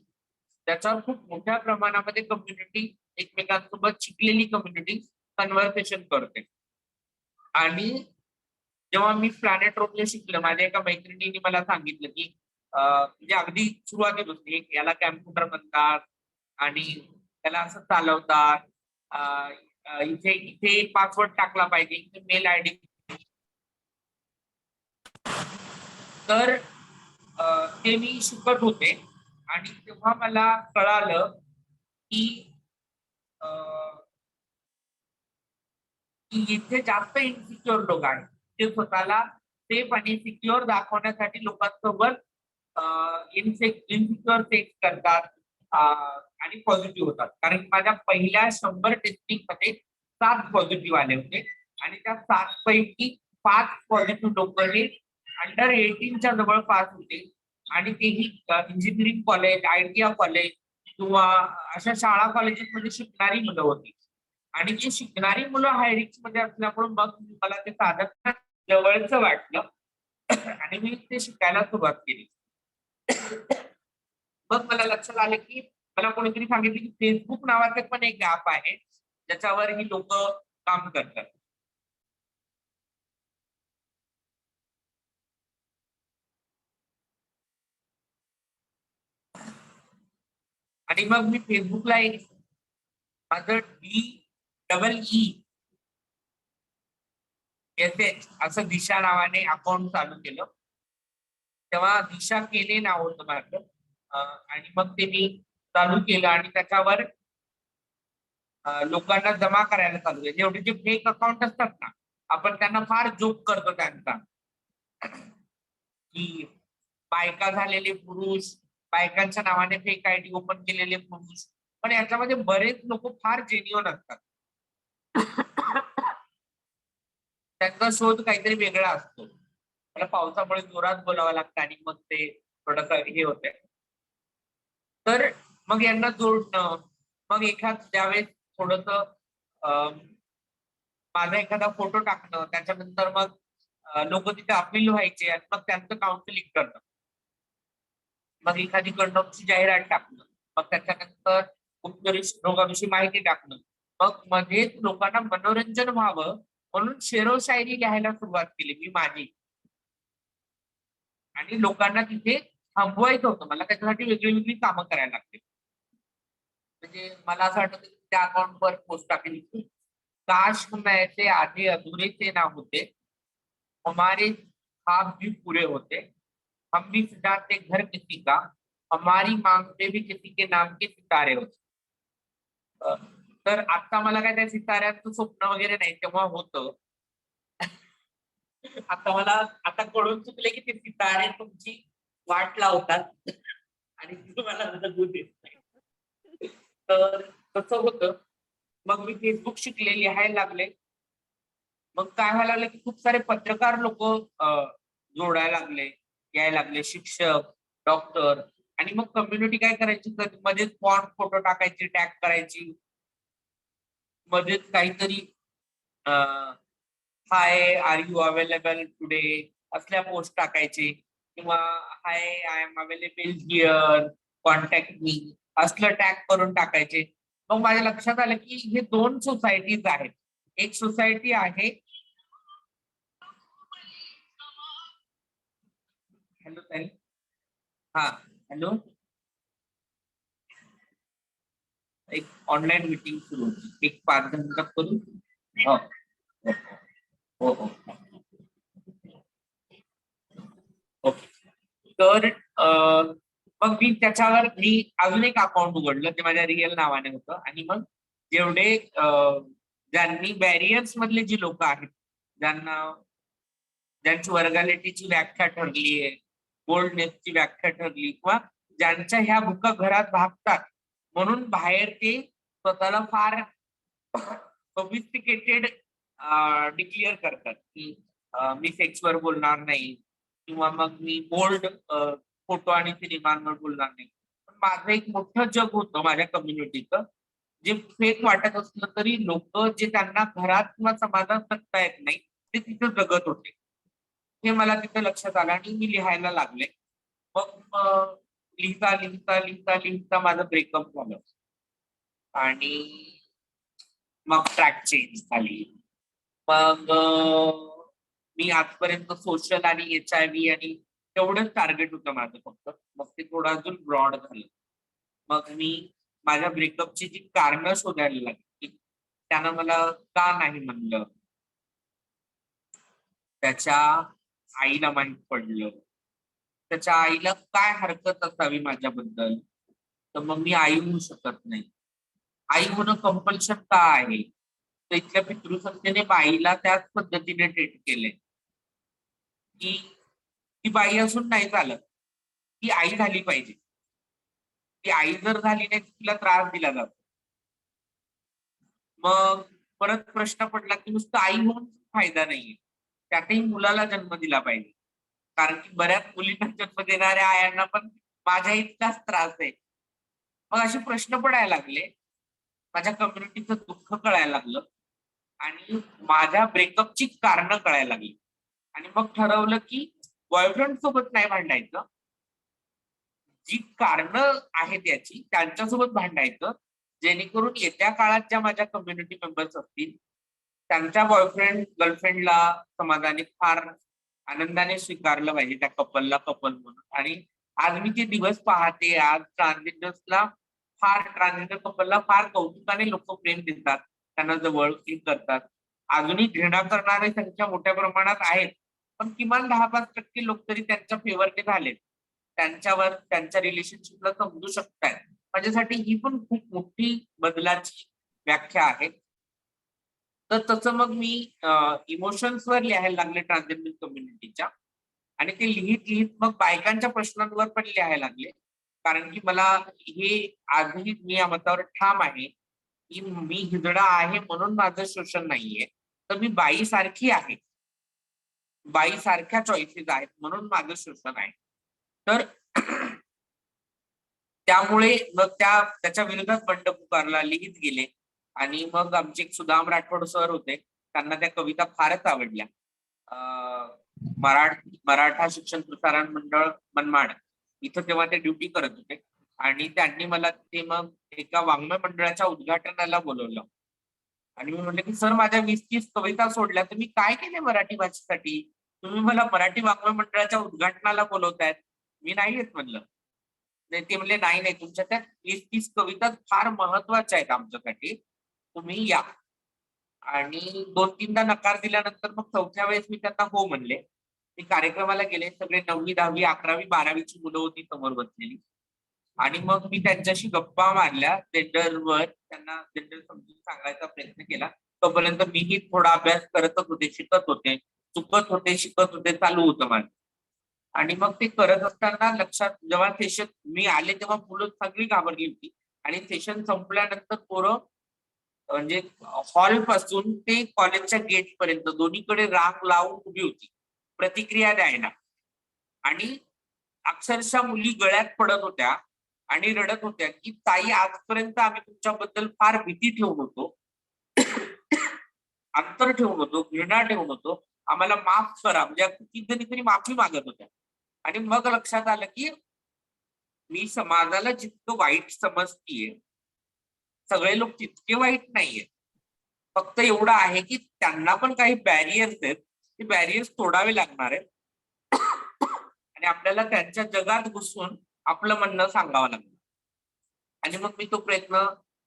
त्याच्यावर खूप मोठ्या प्रमाणामध्ये कम्युनिटी एकमेकांसोबत शिकलेली कम्युनिटी कन्व्हर्सेशन करते. आणि जेव्हा मी प्लॅनेट रोमिओ शिकलं, माझ्या एका मैत्रिणीने मला सांगितलं की म्हणजे अगदी सुरुवातीपासून याला कॅम्प्युटर म्हणतात आणि त्याला असं चालवतात, इथे इथे पासवर्ड टाकला पाहिजे, इथे मेल आयडी. तर ते मी शिकत होते आणि तेव्हा मला कळालं की इथे जास्त इन्सिक्युअर लोक आहेत, ते स्वतःला सेफ आणि सिक्युअर दाखवण्यासाठी लोकांसोबत इन्सिक्युअर सेक्स करतात आणि पॉझिटिव्ह होतात. कारण माझ्या पहिल्या 100 टेस्टिंग मध्ये 7 पॉझिटिव्ह आले होते आणि त्या 7 पैकी 5 पॉझिटिव्ह लोक हे अंडर 18च्या जवळपास होते आणि तेही इंजिनिअरिंग कॉलेज, आयटीआय कॉलेज किंवा अशा शाळा कॉलेजेसमध्ये शिकणारी मुलं होती. आणि जी शिकणारी मुलं हाय रिस्क मध्ये असल्यामुळे मग मला ते साधन जवळचं वाटलं आणि मी ते शिकायला सुरुवात केली. मग मला लक्षात आलं की मला कोणीतरी सांगितलं की फेसबुक नावाचं पण एक ऍप आहे ज्याच्यावर ही लोक काम करतात. आणि मग मी फेसबुकला एक माझं DEESH असं दिशा नावाने अकाउंट चालू केलं. तेव्हा दिशा केले नाव होतं माझं. आणि मग ते मी चालू केलं आणि त्याच्यावर लोकांना जमा करायला चालू केलं. जेवढे जे फेक अकाउंट असतात ना, आपण त्यांना फार जोक करतो त्यांचा की बायका झालेले पुरुष, बायकांच्या नावाने फेक आयडी ओपन केलेले पुरुष, पण याच्यामध्ये बरेच लोक फार जेन्युइन असतात. त्यांचा शोध काहीतरी वेगळा असतो. मला पावसामुळे जोरात बोलावं लागतं आणि मग ते थोडस हे होते. तर मग यांना जोडणं, मग ज्यावेळेस थोडस माझा एखादा फोटो टाकणं, त्याच्यानंतर मग लोक तिथे अपील व्हायचे आणि मग त्यांचं काउन्सिलिंग करणं, मग एखादी कंडोमची जाहिरात टाकणं, मग त्याच्यानंतर रोगाविषयी माहिती टाकणं, मग मध्ये लोकांना मनोरंजन व्हावं म्हणून शेरोशायरी लिहायला सुरुवात केली मी माझी. आणि लोकांना तिथे थांबवायचं होतं. मला त्याच्यासाठी वेगळी वेगळी कामं करायला लागते. म्हणजे मला असं वाटतं की त्या अकाउंटवर पोस्ट टाकली की काश हम ऐसे आधे अधूरे से ना होते, हमारे ख्वाब भी पूरे होते, हम भी सजाते घर किसी का, हमारी मांग पे भी किसी के नाम के सितारे होते. तर आता मला काय त्या सिताऱ्यांचं स्वप्न वगैरे नाही, तेव्हा होतं. आता कळून चुकले की ते सितारे तुमची वाट लावतात आणि तुम्हाला जगू देत नाही. तर तसं होतं. मग मी फेसबुक शिकले, लिहायला लागले मग काय व्हायला लागलं की खूप सारे पत्रकार लोक जोडायला लागले, यायला लागले, शिक्षक, डॉक्टर. आणि मग कम्युनिटी काय करायची, मध्येच फॉन्ट फोटो टाकायची, टॅग करायची, मध्येच काहीतरी hi are you available today असल्या पोस्ट टाकायचे, किंवा hi I am available here, contact me असलं टॅग करून टाकायचे. मग माझ्या लक्षात आलं की हे दोन सोसायटीज आहेत. एक सोसायटी आहे, हॅलो ताई, हा हॅलो, एक ऑनलाईन मीटिंग सुरू होती, एक 5 मिनिटात करू. हो हो हो ओके. तर मग मी त्याच्यावर अजून एक अकाउंट उघडलं, ते माझ्या रिअल नावाने होतं. आणि मग जेवढे ज्यांनी बॅरियर्स मधले जी लोक आहेत, ज्यांची वर्गॅलिटीची व्याख्या ठरली आहे, बोल्डनेसची व्याख्या ठरली, किंवा ज्यांच्या ह्या भुका घरात भागतात म्हणून बाहेर ते स्वतःला फार सोफिस्टिकेटेड डिक्लेअर करतात की मी सेक्सवर बोलणार नाही, किंवा मग मी बोल्ड फोटो आणि सिनेमांवर बोलणार नाही. पण माझं एक मोठं जग होतं माझ्या कम्युनिटीचं, जे फेक वाटत असलं तरी लोक जे त्यांना घरात किंवा समाजात जगता येत नाही ते तिथं जगत होते. हे मला तिथं लक्षात आलं आणि मी लिहायला लागले. मग लिहिता लिहिता लिहिता लिहिता माझं ब्रेकअप झालं, आणि मग ट्रॅक चेंज झाली. मग मी आजपर्यंत सोशल आणि HIV आणि तेवढंच टार्गेट होतं माझं फक्त. मग ते थोडं अजून ब्रॉड झालं. मग मी माझ्या ब्रेकअपची जी कारणं शोधायला लागली, की त्यानं मला का नाही म्हणलं, त्याच्या आईला माहित पडलं, त्याच्या आईला काय हरकत असावी माझ्याबद्दल, तर मग मी आई होऊ शकत नाही. आई होणं कंपल्शन का आहे, तर इथल्या पितृसत्तेने बाईला त्याच पद्धतीने ट्रीट केले की ती बाई असून नाही चालत, ती आई झाली पाहिजे. ती आई जर झाली नाही तिला त्रास दिला जातो. मग परत प्रश्न पडला की नुसतं आई होऊन फायदा नाहीये, त्यातही मुलाला जन्म दिला पाहिजे. कारण की बऱ्याच मुलींना जन्म देणाऱ्या आयांना पण माझ्या इतकाच त्रास आहे. मग असे प्रश्न पडायला लागले, माझ्या कम्युनिटीचं दुःख कळायला लागलं, आणि माझ्या ब्रेकअपची कारणं कळायला लागली. आणि मग ठरवलं की बॉयफ्रेंड सोबत नाही भांडायचं, जी कारणं आहेत याची त्यांच्यासोबत भांडायचं, जेणेकरून येत्या काळात ज्या माझ्या कम्युनिटी मेंबर्स असतील त्यांच्या बॉयफ्रेंड गर्लफ्रेंडला समाजाने फार आनंदाने स्वीकारलं पाहिजे, त्या कपलला कपल म्हणून. आणि आज मी ते दिवस पाहते, आज ट्रान्सजेंडर कपलला फार कौतुकाने लोक प्रेम देतात, त्यांना जवळ करतात. अजूनही घृणा करणारी संख्या मोठ्या प्रमाणात आहेत, पण किमान 10-5% लोक तरी त्यांच्या फेवरने झालेत, त्यांच्यावर त्यांच्या रिलेशनशिपला समजू शकतायत. माझ्यासाठी ही पण खूप मोठी बदलाची व्याख्या आहे. तर तसं मग मी इमोशन्सवर लिहायला लागले ट्रान्सजेंडर कम्युनिटीच्या. आणि ते लिहित लिहित मग बायकांच्या प्रश्नांवर पण लिहायला लागले. कारण की मला हे आजही मी या मतावर ठाम आहे की मी हिजडा आहे म्हणून माझं शोषण नाहीये, तर मी बाई सारखी आहे, बाई सारख्या चॉईसेस आहेत म्हणून माझं शोषण आहे. तर त्यामुळे मग त्याच्या विरोधात बंड पुकारला, लिहित गेले. आणि मग आमचे एक सुदाम राठोड सर होते, त्यांना त्या कविता फारच आवडल्या. मराठा शिक्षण प्रसारण मंडळ मनमाड इथं तेव्हा ते ड्युटी करत होते, आणि त्यांनी मला ते मग एका वाङ्मय मंडळाच्या उद्घाटनाला बोलवलं. आणि मी म्हणलं की सर, माझ्या 20-30 कविता सोडल्या, तर मी काय केले मराठी भाषेसाठी, तुम्ही मला मराठी वाङ्मय मंडळाच्या उद्घाटनाला बोलवतायत, मी नाही येत म्हणलं. ते म्हणले नाही नाही, तुमच्या त्या 20-30 कविता फार महत्वाच्या आहेत आमच्यासाठी, तुम्ही या. आणि 2-3दा नकार दिल्यानंतर मग 4थ्या वेळेस मी त्यांना हो म्हणले. मी कार्यक्रमाला गेले, सगळे 9वी 10वी 11वी 12वीची मुलं होती समोर बसलेली. आणि मग मी त्यांच्याशी गप्पा मारल्या, जेंडरवर त्यांना जेंडर समजून सांगायचा प्रयत्न केला. तोपर्यंत मीही थोडा अभ्यास करतच होते, शिकत होते, चुकत होते, शिकत होते, चालू होतं माझं. आणि मग ते करत असताना लक्षात, जेव्हा सेशन मी आले तेव्हा मुलं सगळी घाबरली होती, आणि सेशन संपल्यानंतर पोरं म्हणजे हॉल पासून ते कॉलेजच्या गेट पर्यंत दोन्हीकडे रांग लावून उभी होती प्रतिक्रिया द्यायला. आणि अक्षरशः मुली गळ्यात पडत होत्या आणि रडत होत्या की ताई, आजपर्यंत आम्ही तुमच्याबद्दल फार भीती ठेवून होतो, अंतर ठेवून होतो, घृणा ठेवून होतो, आम्हाला माफ करा. म्हणजे कितीतरी तरी माफी मागत होत्या. आणि मग लक्षात आलं की मी समाजाला जितकं वाईट समजतीये, सगळे लोक तितके वाईट नाहीये. फक्त एवढं आहे की त्यांना पण काही बॅरियर्स आहेत, ते बॅरियर्स तोडावे लागणार आहेत. आणि आपल्याला त्यांच्या जगात घुसून आपलं म्हणणं सांगावं लागलं. आणि मग मी तो प्रयत्न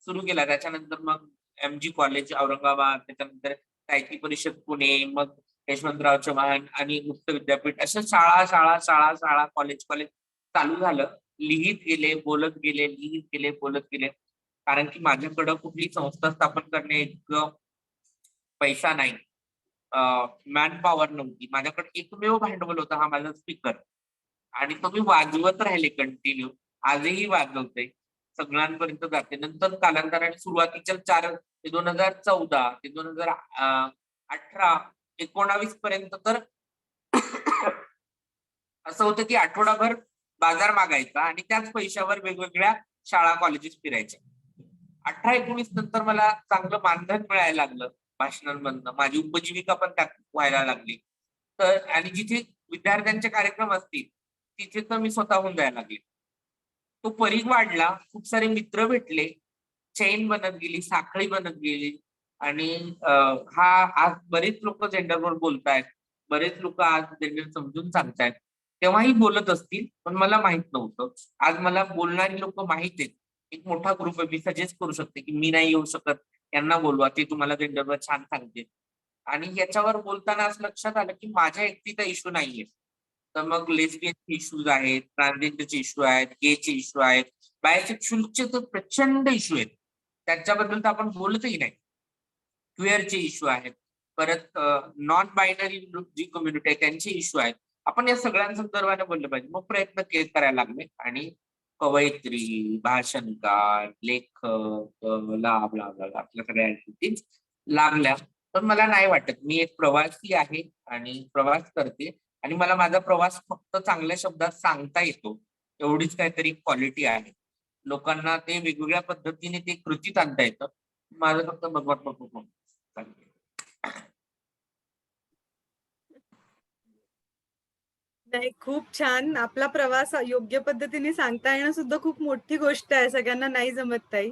सुरू केला. त्याच्यानंतर मग MG कॉलेज औरंगाबाद, त्याच्यानंतर साहित्य परिषद पुणे, मग यशवंतराव चव्हाण आणि मुक्त विद्यापीठ, अशा शाळा शाळा शाळा शाळा कॉलेज कॉलेज चालू झालं. लिहित गेले, बोलत गेले, लिहित गेले, बोलत गेले. कारण की माझ्याकडं कुठली संस्था स्थापन करणे इतकं पैसा नाही, मॅन पॉवर नव्हती. माझ्याकडे एकमेव भांडवल होतं, हा माझा स्पीकर. आणि तो मी वाजवत राहिले कंटिन्यू. आजही वाजवते, सगळ्यांपर्यंत जाते. नंतर कालांतराने सुरुवातीच्या 2014 ते 2018 19 पर्यंत तर असं होतं की आठवडाभर बाजार मागायचा आणि त्याच पैशावर वेगवेगळ्या शाळा कॉलेजेस फिरायच्या. 18-19 नंतर मला चांगलं मानधन मिळायला लागलं भाषणांमधनं. माझी उपजीविका पण त्यात व्हायला लागली. तर आणि जिथे विद्यार्थ्यांचे कार्यक्रम असतील तिथे तर मी स्वतःहून जायला लागले. तो परीघ वाढला, खूप सारे मित्र भेटले, चैन बनत गेली, साखळी बनत गेली. आणि हा आज बरेच लोक जेंडरवर बोलतायत, बरेच लोक आज जेंडर समजून सांगतायत. तेव्हाही बोलत असतील, पण मला माहित नव्हतं. आज मला बोलणारी लोक माहित आहेत. एक मोठा ग्रुप आहे, मी सजेस्ट करू शकते की मी नाही येऊ शकत, यांना बोलवा, ते तुम्हाला जेंडरवर छान सांगते. आणि याच्यावर बोलताना असं लक्षात आलं की माझ्या एकटीचा इश्यू नाहीये. तर मग लेस्बियनचे इश्यूज आहेत, ट्रान्सजेंडरचे इश्यू आहेत, गेचे इश्यू आहेत, बायसेक्शुअलचे तर प्रचंड इश्यू आहेत. त्याच्याबद्दल तर आपण बोलतही नाही. क्युअरचे इश्यू आहेत, परत नॉन बायनरी जी कम्युनिटी आहे त्यांचे इश्यू आहेत. आपण या सगळ्या संदर्भाने बोललं पाहिजे. मग प्रयत्न करायला लागले. आणि कवयित्री, भाषणकार, लेखक, ला ला ला आपल्या सगळ्या ऍक्टिव्हिटीज लागल्या. पण मला नाही वाटत, मी एक प्रवासी आहे आणि प्रवास करते. आणि मला माझा प्रवास फक्त चांगल्या शब्दात सांगता येतो, एवढीच काहीतरी क्वालिटी आहे. लोकांना ते वेगवेगळ्या पद्धतीने ते कृतीत आणता येतं. माझं फक्त भगवत बघू. नाही, खूप छान. आपला प्रवास योग्य पद्धतीने सांगता येणं सुद्धा खूप मोठी गोष्ट आहे. सगळ्यांना नाही जमत ताई.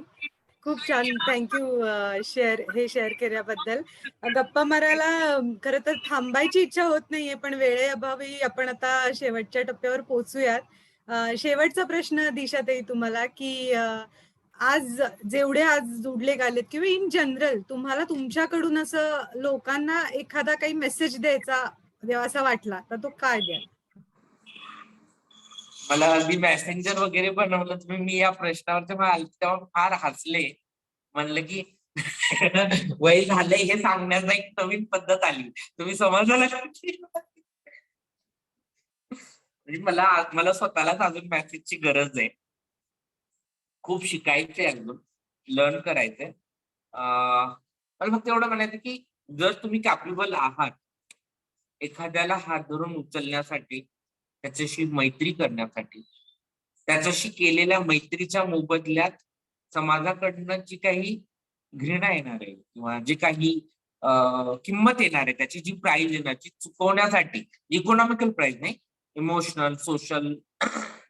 खूप छान. थँक्यू शेअर केल्याबद्दल. गप्पा मारायला खरं तर थांबायची इच्छा होत नाहीये, पण वेळेअभावी आपण आता शेवटच्या टप्प्यावर पोहोचूयात. शेवटचा प्रश्न दिशाताई तुम्हाला, की आज जेवढे आज जोडले गेलेत किंवा इन जनरल तुम्हाला तुमच्याकडून असं लोकांना एखादा काही मेसेज द्यायचा असा वाटला, तर तो काय द्याल? मला अगदी मेसेंजर वगैरे बनवलं तुम्ही. मी या प्रश्नावर तेव्हा फार हसले. म्हणलं की वय झालंय हे सांगण्याचा एक नवीन पद्धत आली, तुम्ही समजलं का? म्हणजे मला स्वतःलाच अजून मेसेजची गरज आहे. खूप शिकायचंय, अजून लर्न करायचंय. मला फक्त एवढं म्हणायचं की जर तुम्ही कॅपेबल आहात एखाद्याला हात धरून उचलण्यासाठी, त्याच्याशी मैत्री करण्यासाठी, त्याच्याशी केलेल्या मैत्रीच्या मोबदल्यात समाजाकडनं जी काही घृणा येणार आहे किंवा जे काही किंमत येणार आहे, त्याची जी प्राइस येणार, ती चुकवण्यासाठी, इकॉनॉमिकल प्राइस नाही, इमोशनल, सोशल,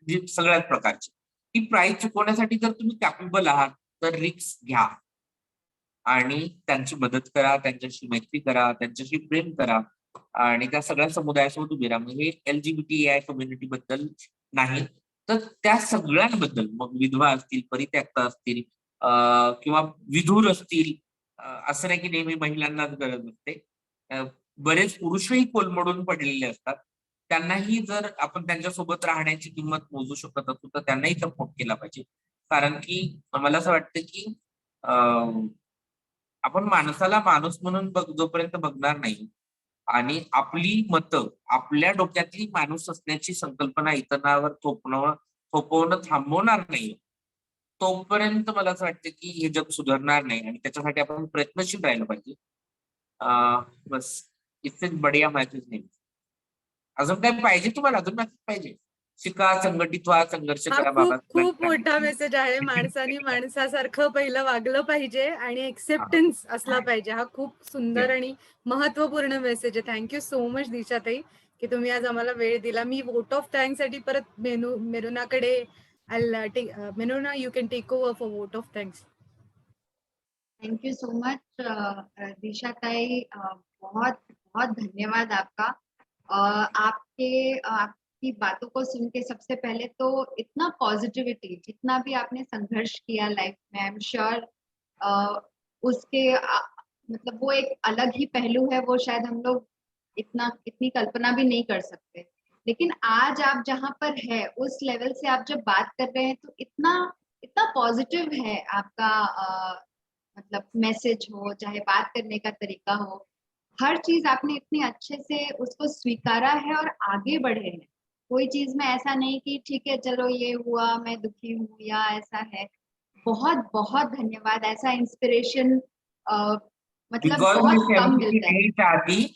जी सगळ्याच प्रकारची ती प्राइस चुकवण्यासाठी जर तुम्ही कॅपेबल आहात तर रिस्क घ्या आणि त्यांची मदत करा, त्यांच्याशी मैत्री करा, त्यांच्याशी प्रेम करा आणि त्या सगळ्या समुदायासोबत उभे राहा. म्हणजे LGBTI कम्युनिटी बद्दल नाही, तर त्या सगळ्यांबद्दल, मग विधवा असतील, परित्यक्ता असतील, किंवा विधूर असतील. असं नाही की नेहमी महिलांनाच गरज असते. बरेच पुरुषही कोलमडून पडलेले असतात. त्यांनाही जर आपण त्यांच्यासोबत राहण्याची किंमत मोजू शकत असू तर त्यांनाही सपोर्ट केला पाहिजे. कारण की मला असं वाटतं की आपण माणसाला माणूस म्हणून जोपर्यंत बघणार नाही आणि आपली मतं, आपल्या डोक्यातली माणूस असण्याची संकल्पना इतरांवर थोपवणं थांबवणार नाही, तोपर्यंत मला असं वाटतं की हे जग सुधारणार नाही आणि त्याच्यासाठी आपण प्रयत्नशील राहिलं पाहिजे. बस इतकेच बढिया मॅसेज नाही. अजून काय पाहिजे तुम्हाला? अजून मॅसेज पाहिजे? शिका, संघटित व्हा, संघर्ष हा करा खूप बाबा. खूप मोठा मेसेज आहे. माणसानी माणसासारखं पहिलं वागलं पाहिजे आणि एक्सेप्टन्स असला पाहिजे. हा खूप सुंदर आणि महत्वपूर्ण मेसेज आहे. थँक्यू सो मच दिशाताई की तुम्ही आज आम्हाला वेळ दिला. मी वोट ऑफ थँक्स साठी परत मेरुनाकडे Meruna you can take over for vote of thanks. Thank you so much Disha ताई, बहुत बहुत धन्यवाद आपका। आपकी बातों को सुन के सबसे पहले तो इतना पॉजिटिविटी, जितना भी आपने संघर्ष किया लाइफ में, आई एम श्योर उसके मतलब वो एक अलग ही पहलू है, वो शायद हम लोग इतनी कल्पना भी नहीं कर सकते। लेकिन आज आप जहाँ पर है उस लेवल से आप जब बात कर रहे हैं तो इतना इतना पॉजिटिव है आपका मतलब मैसेज हो, चाहे बात करने का तरीका हो, हर चीज आपने इतनी अच्छे से उसको स्वीकारा है और आगे बढ़े हैं। कोई चीज में ऐसा नहीं कि ठीक है चलो ये हुआ मैं दुखी हूँ या ऐसा है। बहुत बहुत धन्यवाद। ऐसा इंस्पिरेशन मतलब बिकॉज मैं बहुत कम सिंपैथी मिलता है। नहीं चाहती,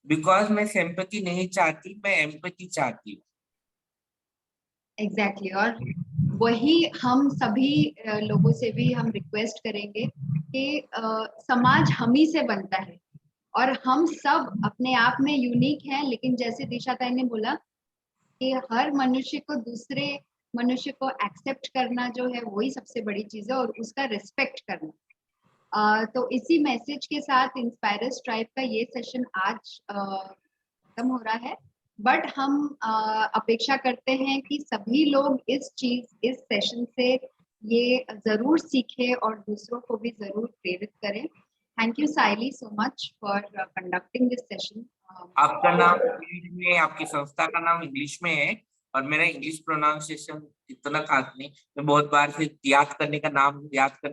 बिकॉज मैं सिंपैथी नहीं चाहती, मैं एम्पैथी चाहती हूँ। एग्जैक्टली और वही हम सभी लोगों से भी हम रिक्वेस्ट करेंगे कि समाज हम ही से बनता है और हम सब अपने आप में यूनिक हैं, लेकिन जैसे दिशा ताई ने बोला कि हर मनुष्य को दूसरे मनुष्य को एक्सेप्ट करना जो है वही सबसे बड़ी चीज है और उसका रिस्पेक्ट करना। तो इसी मैसेज के साथ इंस्पायरर्स ट्राइब का ये सेशन आज खत्म हो रहा है, बट हम अपेक्षा करते हैं कि सभी लोग इस सेशन से ये जरूर सीखें और दूसरों को भी जरूर प्रेरित करें। Thank you Saili so much for conducting this session. आपका नाम इंग्लिश में, आपकी संस्था का नाम इंग्लिश में है और मेरा इंग्लिश प्रोनाउंसिएशन इतना खास नहीं। मैं बहुत बार से याद करने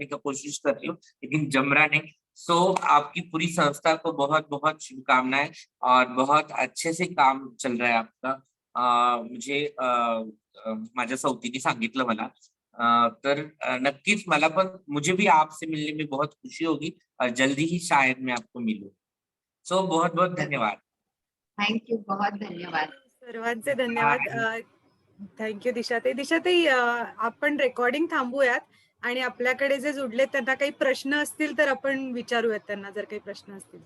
का कोशिश कर रही हूँ लेकिन जम रहा नहीं। सो आपकी पूरी संस्था को बहुत बहुत शुभकामनाएं और बहुत अच्छे से काम चल रहा है आपका। मुझे माझ्या सौतीने सांगितलं मला। तर नक्कीच मला पण मुझे भी आपसे मिलने में बहुत खुशी होगी और जल्दी ही शायद मैं आपको मिलूं। सो बहुत बहुत धन्यवाद। थैंक यू, बहुत धन्यवाद। सर्वांचे धन्यवाद। थँक्यू दिशाताई. दिशाताई आपण रेकॉर्डिंग थांबूयात आणि आपल्याकडे जे जुडले त्यांना काही प्रश्न असतील तर आपण विचारूयात त्यांना, जर काही प्रश्न असतील.